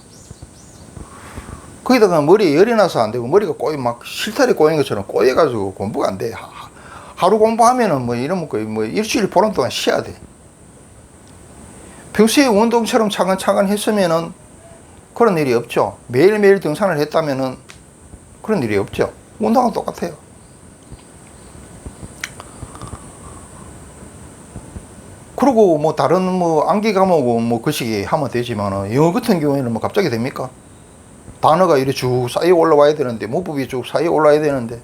거기다가 머리에 열이 나서 안 되고 머리가 꼬이 막 실타래 꼬인 것처럼 꼬여가지고 공부가 안 돼. 하루 공부하면은 뭐 이러면 거의 뭐 일주일 보름 동안 쉬어야 돼. 평소에 운동처럼 차근차근 했으면은 그런 일이 없죠. 매일매일 등산을 했다면은 그런 일이 없죠. 운동은 똑같아요. 그리고 뭐 다른 뭐 암기 과목 뭐 그 시기 하면 되지만은 영어 같은 경우에는 뭐 갑자기 됩니까? 단어가 이렇게 쭉 쌓여 올라와야 되는데, 문법이 쭉 쌓여 올라와야 되는데,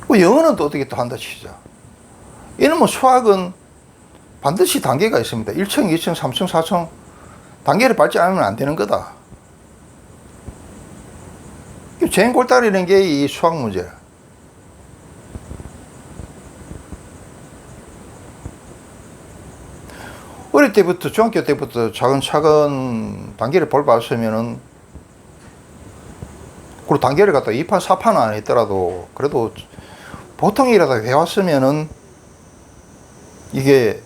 뭐 영어는 또 어떻게 또 한다 치자. 이는 뭐 수학은 반드시 단계가 있습니다. 1층, 2층, 3층, 4층 단계를 밟지 않으면 안 되는 거다. 쟁골다리는 게 이 수학 문제야. 어릴 때부터, 중학교 때부터 차근차근 단계를 밟았으면은, 그리고 단계를 갖다 2판, 4판은 안 했더라도, 그래도 보통이라도 해왔으면은, 이게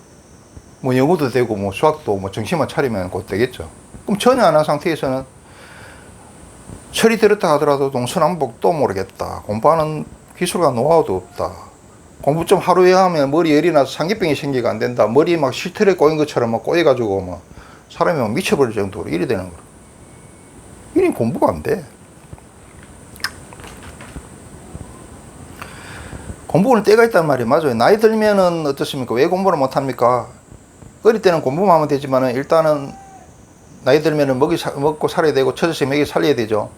뭐 영어도 되고, 뭐 수학도 뭐 정신만 차리면 곧 되겠죠. 그럼 전혀 안 한 상태에서는, 철이 들었다 하더라도 동서남북 또 모르겠다. 공부하는 기술과 노하우도 없다. 공부 좀 하루에 하면 머리 열이 나서 상기병이 생기가 안 된다. 머리 막 실틀에 꼬인 것처럼 막 꼬여가지고 막 사람이 막 미쳐버릴 정도로 이래 되는 거야. 이래 공부가 안 돼. 공부는 때가 있단 말이에요. 맞아요. 나이 들면은 어떻습니까? 왜 공부를 못 합니까? 어릴 때는 공부만 하면 되지만은 일단은 나이 들면은 먹고 살아야 되고 처자식 먹이 살려야 되죠.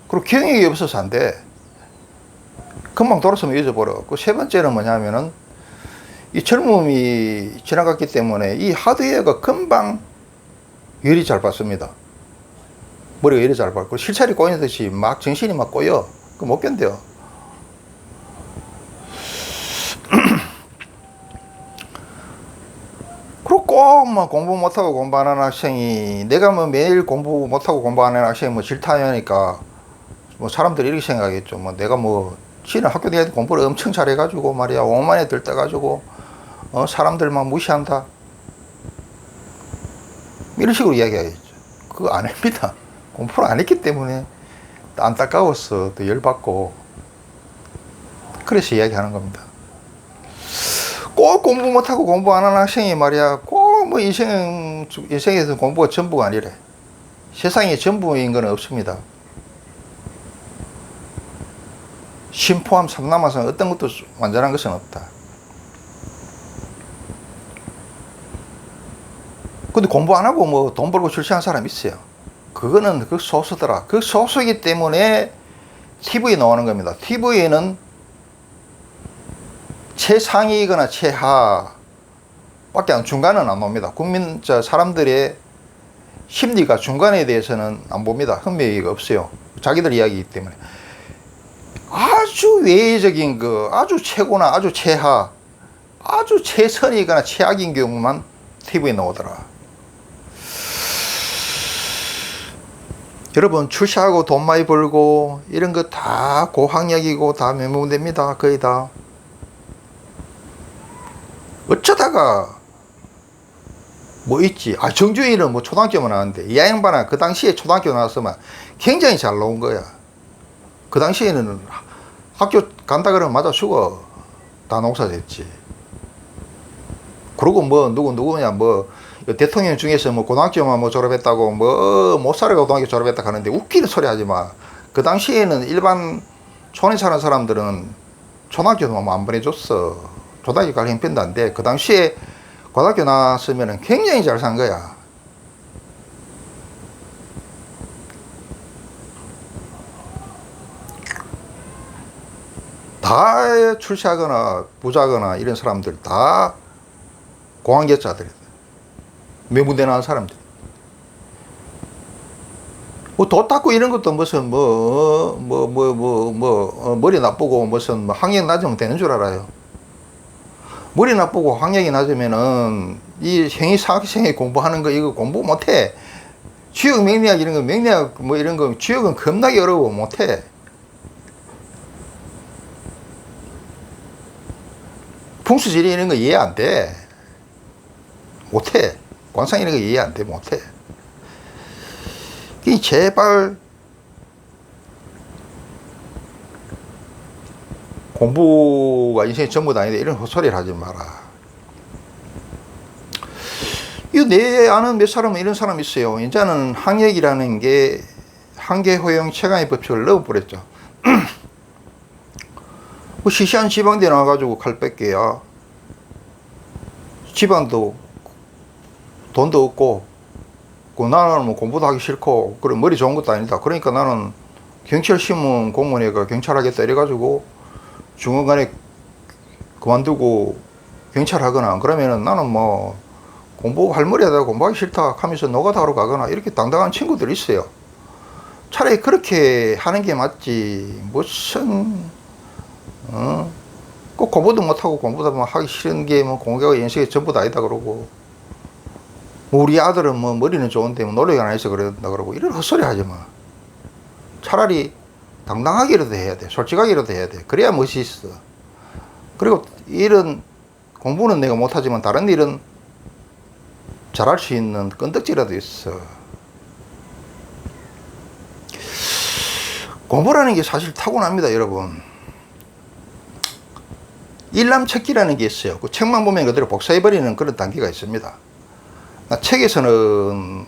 그리고 기억력이 없어서 안 돼. 금방 돌아서면 잊어버려. 그 세 번째는 뭐냐면은 이 젊음이 지나갔기 때문에 이 하드웨어가 금방 열이 잘 받습니다. 머리가 열이 잘 받고 실찰이 꼬이듯이 막 정신이 막 꼬여. 그 못 견뎌요. 그리고 꼭 뭐 공부 못하고 공부 안 하는 학생이 내가 뭐 매일 공부 못하고 공부 안 하는 학생이 뭐 질타하니까 뭐 사람들이 이렇게 생각하겠죠. 뭐 내가 뭐 지는 학교 다닐 때 공부를 엄청 잘해가지고 말이야 오만에 들떠가지고 사람들 막 무시한다 이런 식으로 이야기하겠죠. 그거 안 합니다. 공부를 안 했기 때문에 안타까워서 또 열받고 그래서 이야기하는 겁니다. 꼭 공부 못하고 공부 안 하는 학생이 말이야 꼭 뭐 인생에서 공부가 전부가 아니래. 세상에 전부인 건 없습니다. 심포함 삼남아선 어떤 것도 완전한 것은 없다. 근데 공부 안 하고 뭐 돈 벌고 출세한 사람 있어요. 그거는 그 소수더라. 그 소수이기 때문에 TV에 나오는 겁니다. TV에는 최상위이거나 최하 밖에 중간은 안 봅니다. 사람들의 심리가 중간에 대해서는 안 봅니다. 흥미가 없어요. 자기들 이야기이기 때문에. 아주 외적인 거, 아주 최고나 아주 최하, 아주 최선이거나 최악인 경우만 TV에 나오더라. 여러분, 출세하고 돈 많이 벌고 이런 거 다 고학력이고 다 명문대입니다. 거의 다. 어쩌다가 뭐 있지. 정주희는 뭐 초등학교만 나왔는데 이 양반아 그 당시에 초등학교 나왔으면 굉장히 잘 나온 거야. 그 당시에는 학교 간다 그러면 맞아 죽어. 다 농사 됐지. 그리고 뭐 누구냐 뭐 대통령 중에서 뭐 고등학교만 뭐 졸업했다고 뭐 못 살아 고등학교 졸업했다 하는데 웃기는 소리 하지 마. 그 당시에는 일반 촌에 사는 사람들은 초등학교도 뭐 안 보내줬어. 초등학교 갈 형편도 안 돼. 그 당시에 고등학교 나왔으면 굉장히 잘 산 거야. 다 출세하거나 부자거나 이런 사람들 다 공황계자들이다. 명문대 나온 사람들. 뭐 도 닦고 이런 것도 무슨 머리 나쁘고 무슨 뭐 학력 낮으면 되는 줄 알아요. 머리 나쁘고 학력이 낮으면은 이 행위사학생이 공부하는 거 이거 공부 못해. 지역 명리학 이런 거 명리학 뭐 이런 거 지역은 겁나게 어려워 못해. 풍수지리 이런 거 이해 안 돼. 못해. 관상 이런 거 이해 안 돼. 못해. 제발 공부가 인생의 전부다 아닌데 이런 헛소리를 하지 마라. 내 아는 몇 사람은 이런 사람 있어요. 이제는 학력이라는 게 한계 허용 최강의 법칙을 넣어버렸죠. 뭐 시시한 지방대 나와가지고 칼 뺏겨야 집안도 돈도 없고 나는 뭐 공부도 하기 싫고 그래 머리 좋은 것도 아니다. 그러니까 나는 경찰신문 공무원회가 경찰하겠다 이래가지고 중간에 그만두고 경찰하거나 그러면은 나는 뭐 공부할 머리 하다가 공부하기 싫다 하면서 노가다하러 가거나 이렇게 당당한 친구들이 있어요. 차라리 그렇게 하는 게 맞지. 무슨, 꼭 공부도 못하고 공부도 뭐 하기 싫은 게 뭐 공부가 인생의 전부 다 아니다 그러고, 뭐 우리 아들은 뭐 머리는 좋은데 뭐 노력이 안 해서 그런다 그러고, 이런 헛소리 하지 마. 차라리 당당하게라도 해야 돼. 솔직하게라도 해야 돼. 그래야 멋이 있어. 그리고 이런 공부는 내가 못하지만 다른 일은 잘할 수 있는 끈덕지라도 있어. 공부라는 게 사실 타고납니다, 여러분. 일남척기라는 게 있어요. 그 책만 보면 그대로 복사해버리는 그런 단계가 있습니다. 나 책에서는,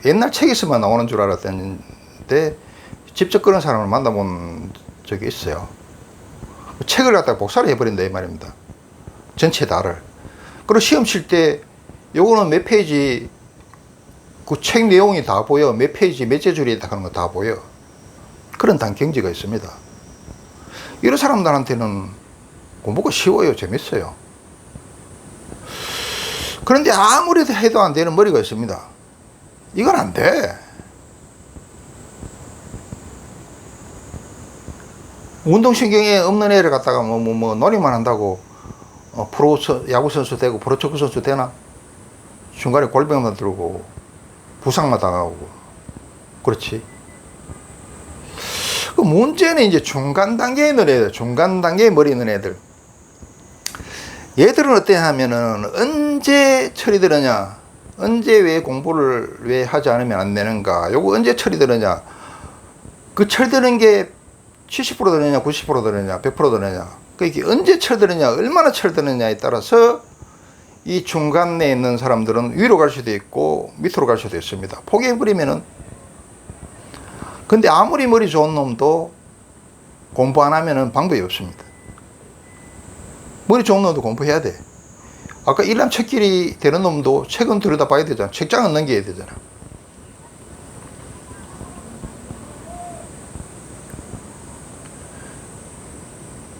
옛날 책에서만 나오는 줄 알았는데, 직접 그런 사람을 만나본 적이 있어요. 책을 갖다가 복사를 해버린다, 이 말입니다. 전체 다를. 그리고 시험 칠 때, 요거는 몇 페이지, 그 책 내용이 다 보여. 몇 페이지, 몇째 줄에 하는 거 다 보여. 그런 단경지가 있습니다. 이런 사람들한테는 공부가 쉬워요. 재밌어요. 그런데 아무리 해도 안 되는 머리가 있습니다. 이건 안 돼. 운동신경이 없는 애를 갖다가 놀이만 한다고 프로 야구선수 되고 프로축구 선수 되나? 중간에 골병만 들고 부상만 당하고. 그렇지. 그 문제는 이제 중간 단계에 있는 애들, 중간 단계에 머리 있는 애들. 얘들은 어때 하면은 언제 처리되느냐, 언제 왜 공부를 왜 하지 않으면 안 되는가, 요거 언제 처리되느냐, 그 처리되는 게 70% 되느냐, 90% 되느냐, 100% 되느냐, 그게 언제 처리되느냐, 얼마나 처리되느냐에 따라서 이 중간에 있는 사람들은 위로 갈 수도 있고 밑으로 갈 수도 있습니다. 포기해버리면은. 근데 아무리 머리 좋은 놈도 공부 안 하면은 방법이 없습니다. 머리 좋은 놈도 공부해야 돼. 아까 일남척길이 되는 놈도 책은 들여다봐야 되잖아. 책장은 넘겨야 되잖아.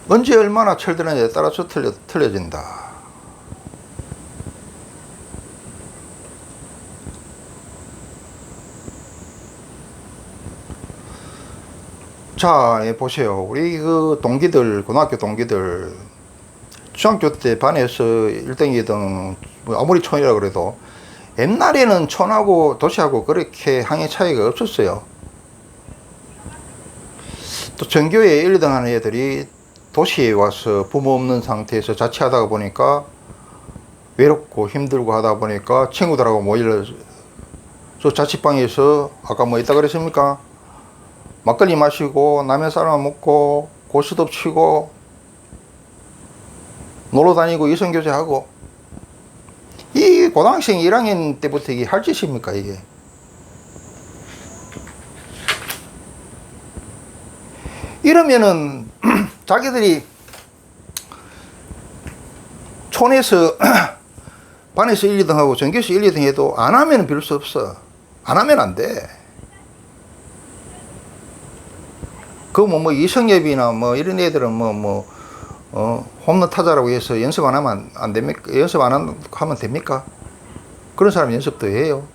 언제 얼마나 철드느냐에 따라서 틀려진다. 자, 보세요. 우리 그 동기들, 고등학교 동기들, 중학교 때 반에서 1등이든 아무리 촌이라 그래도 옛날에는 촌하고 도시하고 그렇게 학년 차이가 없었어요. 또 전교에 1, 2등 하는 애들이 도시에 와서 부모 없는 상태에서 자취하다 보니까 외롭고 힘들고 하다 보니까 친구들하고 모여서 자취방에서 아까 뭐 있다 그랬습니까? 막걸리 마시고 라면 썰어 먹고 고스톱 치고 놀러 다니고 이성교제하고. 이 고등학생 1학년 때부터 이게 할 짓입니까 이게? 이러면은 자기들이 촌에서 반에서 1, 2등 하고 전교에서 1, 2등 해도 안 하면 별 수 없어. 안 하면 안 돼. 그 뭐 이성엽이나 뭐 이런 애들은 홈런 타자라고 해서 연습 안 하면 안 됩니까? 연습 안 하면 됩니까? 그런 사람 연습도 해요.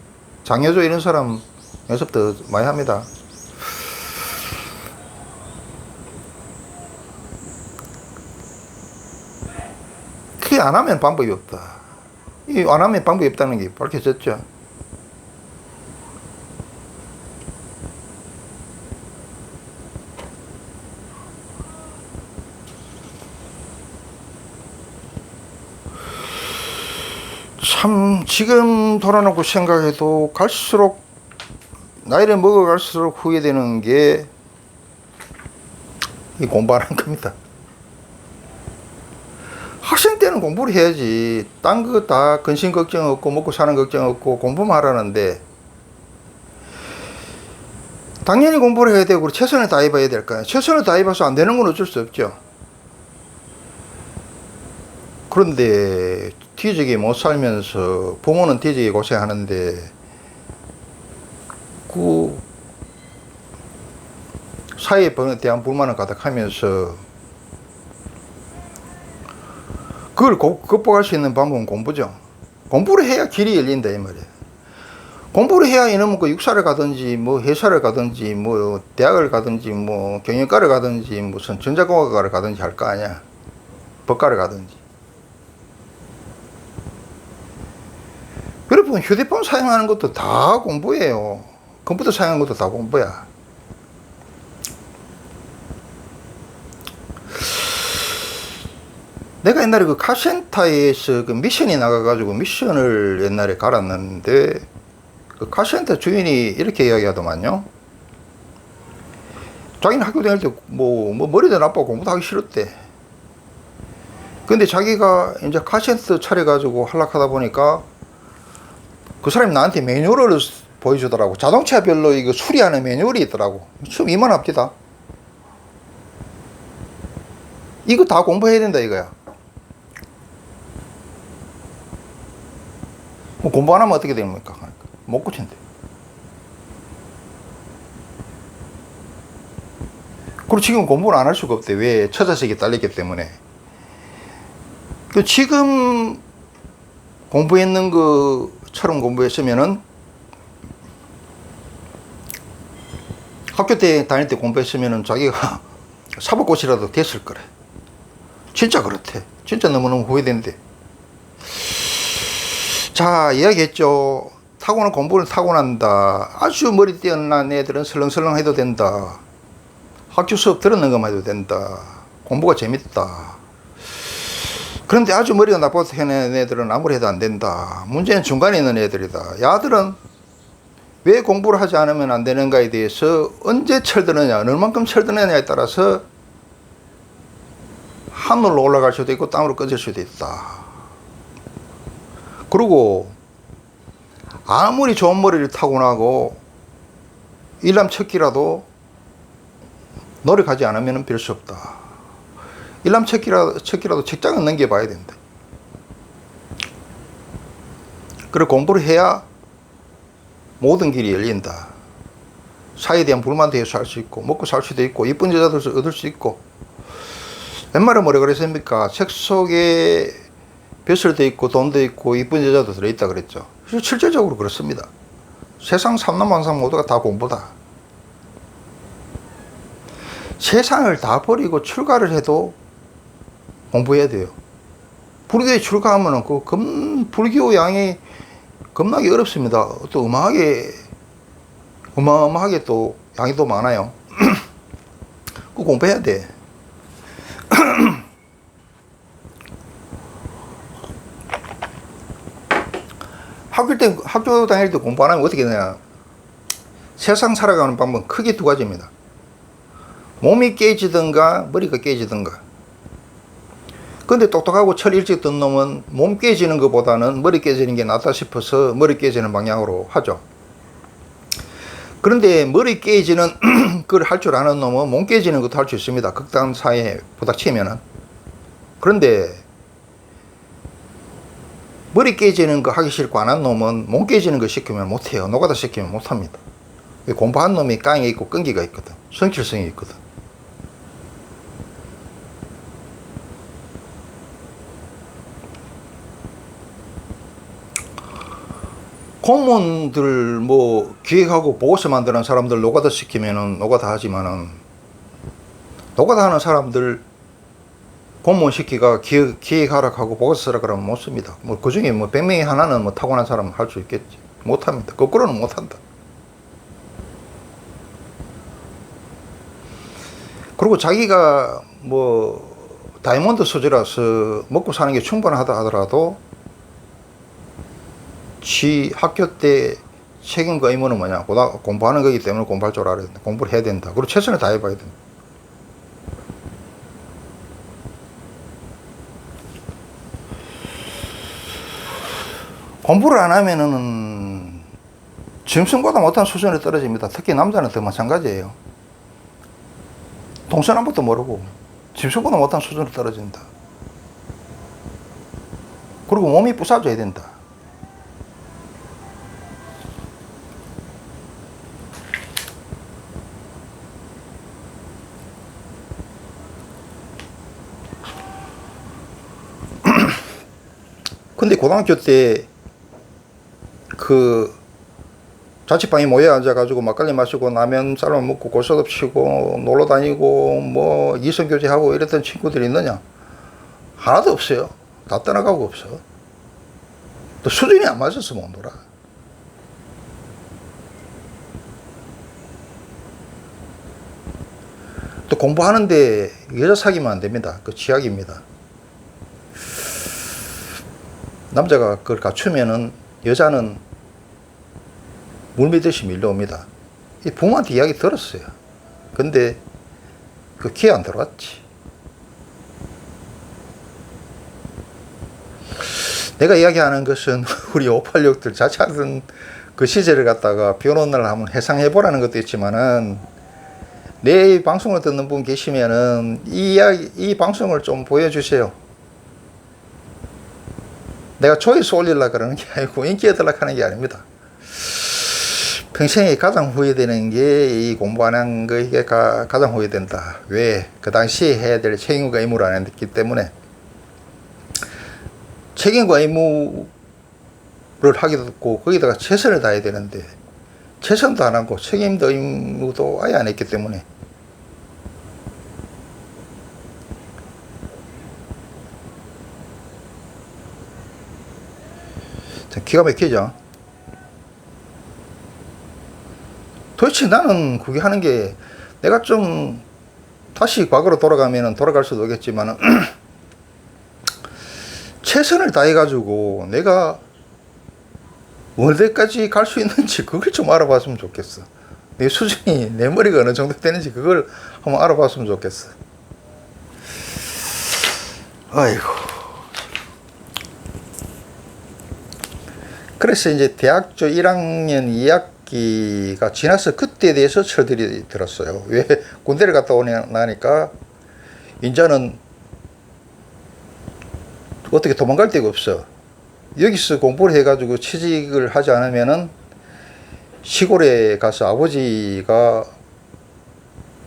장효조 이런 사람 연습도 많이 합니다. 그게 안 하면 방법이 없다. 이 안 하면 방법이 없다는 게 밝혀졌죠. 참 지금 돌아놓고 생각해도 갈수록 나이를 먹어갈수록 후회되는 게 이 공부하는 겁니다. 학생 때는 공부를 해야지. 딴 거 다 근심 걱정 없고 먹고 사는 걱정 없고 공부만 하라는데, 당연히 공부를 해야 되고 최선을 다해봐야 될 거야. 최선을 다해봐서 안 되는 건 어쩔 수 없죠. 그런데 뒤지게 못 살면서 부모는 뒤지게 고생하는데 그 사회에 대한 불만을 가득하면서 그걸 극복할 수 있는 방법은 공부죠. 공부를 해야 길이 열린다 이 말이에요. 공부를 해야 이놈은 그 육사를 가든지 뭐 회사를 가든지 뭐 대학을 가든지 뭐 경영과를 가든지 무슨 전자공학과를 가든지 할 거 아니야. 법과를 가든지. 여러분 휴대폰 사용하는 것도 다 공부예요. 컴퓨터 사용하는 것도 다 공부야. 내가 옛날에 그 카센터에서 그 미션이 나가가지고 미션을 옛날에 갈았는데 그 카센터 주인이 이렇게 이야기하더만요. 자기는 학교 다닐 때 뭐 머리도 나빠고 공부도 하기 싫었대. 근데 자기가 이제 카센터 차려가지고 하려하다 보니까 그 사람이 나한테 매뉴얼을 보여주더라고. 자동차별로 이거 수리하는 매뉴얼이 있더라고. 처음 이만합니다. 이거 다 공부해야 된다 이거야. 뭐 공부 안 하면 어떻게 됩니까? 못 고친대. 그리고 지금 공부를 안 할 수가 없대. 왜? 처자식이 딸렸기 때문에. 지금 공부했는 것처럼 공부했으면은 학교 때 다닐 때 공부했으면은 자기가 사법고시라도 됐을 거래. 진짜 그렇대. 진짜 너무너무 후회되는데. 자, 이야기했죠. 타고난 공부를 타고난다. 아주 머리 뛰어난 애들은 설렁설렁 해도 된다. 학교 수업 들었는 것만 해도 된다. 공부가 재밌다. 그런데 아주 머리가 나빠서 해낸 애들은 아무리 해도 안 된다. 문제는 중간에 있는 애들이다. 야들은 왜 공부를 하지 않으면 안 되는가에 대해서 언제 철드느냐, 얼만큼 철드느냐에 따라서 하늘로 올라갈 수도 있고 땅으로 꺼질 수도 있다. 그리고 아무리 좋은 머리를 타고나고 일남척기라도 노력하지 않으면 별 수 없다. 일남척기라도 책장은 넘겨봐야 된다. 그리고 공부를 해야 모든 길이 열린다. 사회에 대한 불만도 해소할 수 있고 먹고 살 수도 있고 이쁜 여자도 얻을 수 있고. 옛말에 뭐라 그랬습니까? 책 속에 벼슬도 있고 돈도 있고 이쁜 여자도 들어있다 그랬죠. 실질적으로 그렇습니다. 세상 삼남만상 모두가 다 공부다. 세상을 다 버리고 출가를 해도 공부해야 돼요. 불교에 출가하면은 불교 양이 겁나게 어렵습니다. 또 어마어마하게 또 양이 또 많아요. 그 공부해야 돼. 학교 다닐 때 공부 안 하면 어떻게 되냐. 세상 살아가는 방법은 크게 두 가지입니다. 몸이 깨지든가 머리가 깨지든가. 근데 똑똑하고 철 일찍 든 놈은 몸 깨지는 것보다는 머리 깨지는 게 낫다 싶어서 머리 깨지는 방향으로 하죠. 그런데 머리 깨지는 걸 할 줄 아는 놈은 몸 깨지는 것도 할 수 있습니다. 극단 사이에 부닥치면은. 그런데 머리 깨지는 거 하기 싫고 안 한 놈은 몸 깨지는 거 시키면 못해요. 노가다 시키면 못합니다. 공부한 놈이 깡이 있고 끈기가 있거든. 성실성이 있거든. 공무원들 뭐 기획하고 보고서 만드는 사람들 노가다 시키면은 노가다 하지만은 노가다 하는 사람들 공무원 시키가 기획하라 하고 보고서 쓰라 그러면 못 씁니다. 뭐 그 중에 뭐 100명에 하나는 뭐 타고난 사람은 할 수 있겠지. 못 합니다. 거꾸로는 못 한다. 그리고 자기가 뭐 다이아몬드 소재라서 먹고 사는 게 충분하다 하더라도 지 학교 때 책임과 의무는 뭐냐. 공부하는 거기 때문에 공부할 줄 알아야 된다. 공부를 해야 된다. 그리고 최선을 다해봐야 된다. 공부를 안 하면은 짐승보다 못한 수준에 떨어집니다. 특히 남자는 더 마찬가지예요. 동서남북도 모르고 짐승보다 못한 수준으로 떨어진다. 그리고 몸이 부사져야 된다. 근데 고등학교 때 그 자취방에 모여 앉아가지고 막걸리 마시고 라면 삶아 먹고 고스톱 치고 놀러 다니고 뭐 이성교제하고 이랬던 친구들이 있느냐? 하나도 없어요. 다 떠나가고 없어. 또 수준이 안 맞아서 못 놀아. 또 공부하는데 여자 사귀면 안 됩니다. 그 취약입니다. 남자가 그걸 갖추면은 여자는 물밀듯이 밀려옵니다. 이 부모한테 이야기 들었어요. 근데 그 기회 안 들어왔지. 내가 이야기하는 것은 우리 586들 자취하던 그 시절을 갖다가 비 오는 날 한번 해상해보라는 것도 있지만은 내 방송을 듣는 분 계시면은 이 방송을 좀 보여주세요. 내가 조회수 올리려고 그러는 게 아니고 인기 얻으려고 하는 게 아닙니다. 평생에 가장 후회되는 게 이 공부 안 한 거 이게 가장 후회된다. 왜? 그 당시에 해야 될 책임과 의무를 안 했기 때문에. 책임과 의무를 하기도 했고 거기다가 최선을 다해야 되는데 최선도 안 하고 책임도 의무도 아예 안 했기 때문에 기가 막히죠. 도대체 나는 그게 하는 게 내가 좀 다시 과거로 돌아가면 돌아갈 수도 있겠지만 최선을 다해가지고 내가 어디까지 갈 수 있는지 그걸 좀 알아봤으면 좋겠어. 내 수준이 내 머리가 어느 정도 되는지 그걸 한번 알아봤으면 좋겠어. 아이고. 그래서 이제 대학교 1학년 2학기가 지나서 그때에 대해서 철들이 들었어요. 왜? 군대를 갔다 오니까 이제는 어떻게 도망갈 데가 없어. 여기서 공부를 해가지고 취직을 하지 않으면은 시골에 가서 아버지가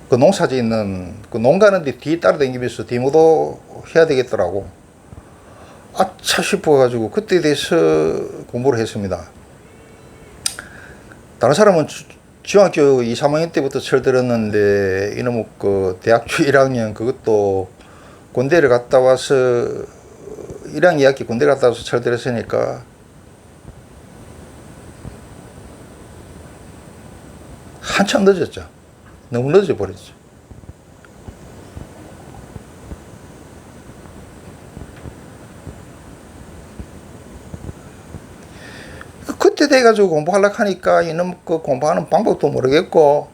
그 농사지 있는 그 농가는데 뒤에 따라다니면서 디모도 해야 되겠더라고. 아차 싶어가지고 그때에 대해서 공부를 했습니다. 다른 사람은 중학교 2, 3학년 때부터 철들었는데 이놈의 그 대학교 1학년 그것도 군대를 갔다 와서 1학년 2학기 군대 갔다 와서 철들었으니까 한참 늦었죠. 너무 늦어 버렸죠. 그때 돼가지고 공부하려고 하니까 이놈 그 공부하는 방법도 모르겠고,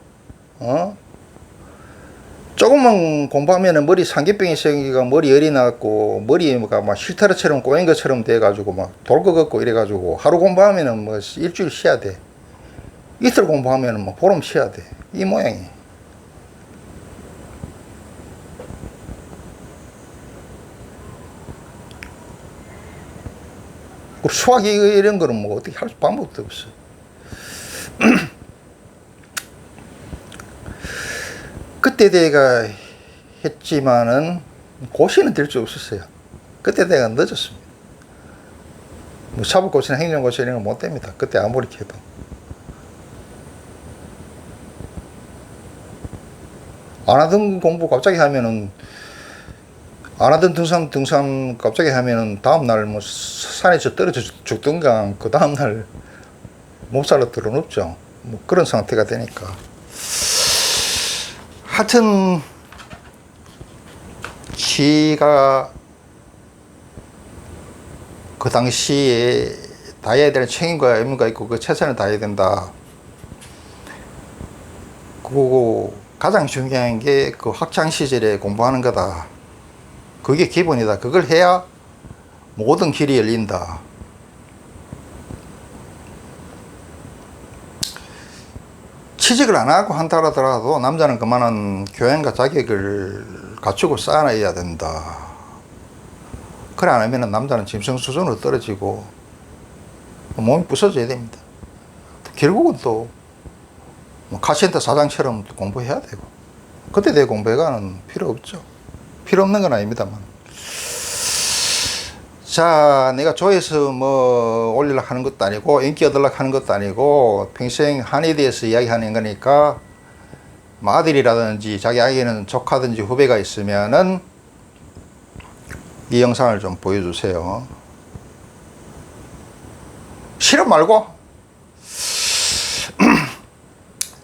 조금만 공부하면은 머리 상기병이 생기가 머리 열이 나고 머리가 막 실타래처럼 꼬인 것처럼 돼가지고 막 돌 것 같고 이래가지고 하루 공부하면은 뭐 일주일 쉬어야 돼. 이틀 공부하면은 뭐 보름 쉬어야 돼. 이 모양이. 수학 이런 거는 뭐 어떻게 할 방법도 없어. 그때 내가 했지만은 고시는 될 수 없었어요. 그때 내가 늦었습니다. 뭐 사법고시나 행정고시 이런 거 못 됩니다. 그때 아무리 해도. 안 하던 공부 갑자기 하면은 안 하던 등산 갑자기 하면은 다음날 뭐 산에서 떨어져 죽든가 그 다음날 못 살아 들어눕죠. 뭐 그런 상태가 되니까. 하여튼 지가 그 당시에 다해야 되는 책임과 의무가 있고 그 최선을 다해야 된다. 그리고 가장 중요한 게 그 학창 시절에 공부하는 거다. 그게 기본이다. 그걸 해야 모든 길이 열린다. 취직을 안 하고 한다 하더라도 남자는 그만한 교양과 자격을 갖추고 쌓아놔야 된다. 그래 안 하면 남자는 짐승 수준으로 떨어지고 몸이 부서져야 됩니다. 결국은 또 카센터 사장처럼 공부해야 되고 그때 내 공부해가는 필요 없죠. 필요 없는 건 아닙니다만. 자, 내가 조회수 뭐 올리려고 하는 것도 아니고 인기 얻으려고 하는 것도 아니고 평생 한에 대해서 이야기하는 거니까 뭐 아들이라든지 자기 아기는 조카든지 후배가 있으면은 이 영상을 좀 보여주세요. 싫어 말고.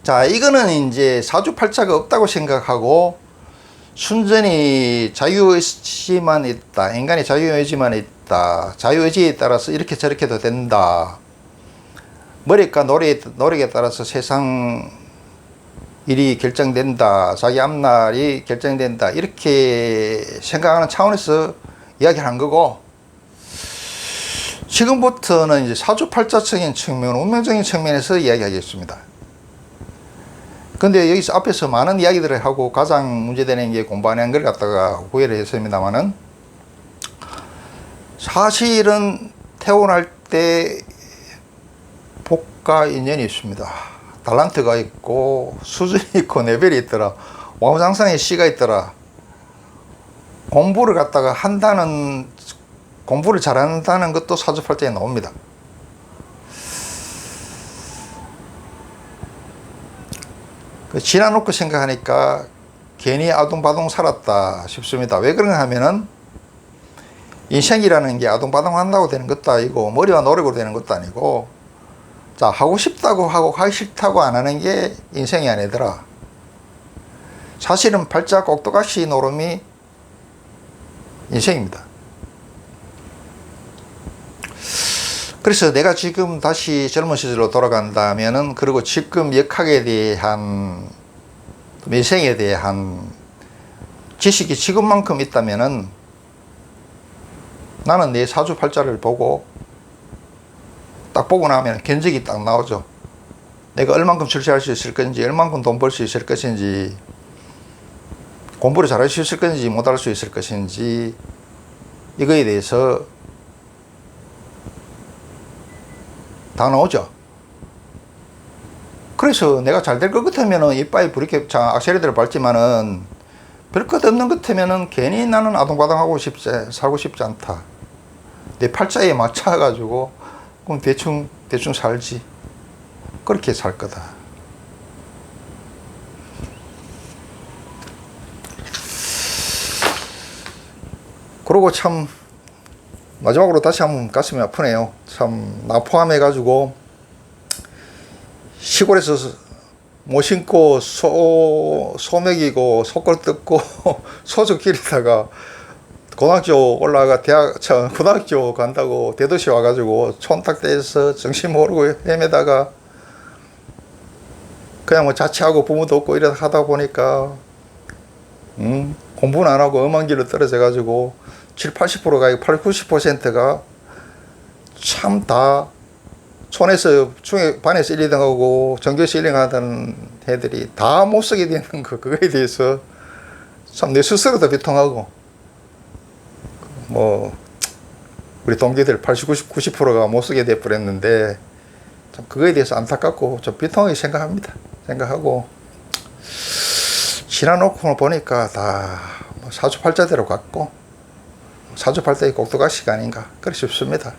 자, 이거는 이제 사주팔자가 없다고 생각하고 순전히 자유의지만 있다. 인간의 자유의지만 있다. 자유의지에 따라서 이렇게 저렇게도 된다. 머리과 노력에 따라서 세상 일이 결정된다. 자기 앞날이 결정된다. 이렇게 생각하는 차원에서 이야기를 한 거고, 지금부터는 이제 사주팔자적인 측면, 운명적인 측면에서 이야기하겠습니다. 근데 여기서 앞에서 많은 이야기들을 하고 가장 문제되는 게 공부 안 한 걸 갖다가 후회를 했습니다만은, 사실은 태어날 때 복과 인연이 있습니다. 달란트가 있고 수준이 있고 레벨이 있더라. 와우장상의 시가 있더라. 공부를 갖다가 공부를 잘한다는 것도 사주팔자에 나옵니다. 지나놓고 생각하니까 괜히 아둥바둥 살았다 싶습니다. 왜 그런가 하면은 인생이라는 게 아둥바둥 한다고 되는 것도 아니고 머리와 노력으로 되는 것도 아니고, 자, 하고 싶다고 하고 하기 싫다고 안 하는 게 인생이 아니더라. 사실은 팔자 꼭두각시 노름이 인생입니다. 그래서 내가 지금 다시 젊은 시절로 돌아간다면은, 그리고 지금 역학에 대한, 인생에 대한 지식이 지금만큼 있다면은, 나는 내 사주팔자를 보고, 딱 보고 나면 견적이 딱 나오죠. 내가 얼만큼 출세할 수 있을 건지, 얼만큼 돈 벌 수 있을 것인지, 공부를 잘할 수 있을 건지, 못할 수 있을 것인지, 이거에 대해서 다 나오죠. 그래서 내가 잘 될 것 같으면은 이빠이 부리게 악세리들을 밟지만은 별 것 없는 것 같으면은 괜히 나는 아동바동하고 살고 싶지 않다. 내 팔자에 맞춰가지고 그럼 대충 살지. 그렇게 살 거다. 그러고 참 마지막으로 다시 한번 가슴이 아프네요. 참, 나 포함해가지고 시골에서 못 신고 소 먹이고 소걸 뜯고 소주 기르다가 고등학교 올라가 고등학교 간다고 대도시 와가지고 촌딱대에서 정신 모르고 헤매다가 그냥 뭐 자취하고 부모도 없고 이러다 하다 보니까 공부는 안 하고 엄한 길로 떨어져가지고 70~80%가 80~90%가 참 다 촌에서 반에서 1, 2등 하고 전교에서 1등 하던 애들이 다 못 쓰게 되는 거, 그거에 대해서 참 내 스스로도 비통하고, 뭐 우리 동기들 80~90%가 못 쓰게 돼 버렸는데 참 그거에 대해서 안타깝고 좀 비통하게 생각하고 지나놓고 보니까 다 사주팔자대로 갔고 사주팔자의 꼭두각시가 아닌가 그렇게 싶습니다.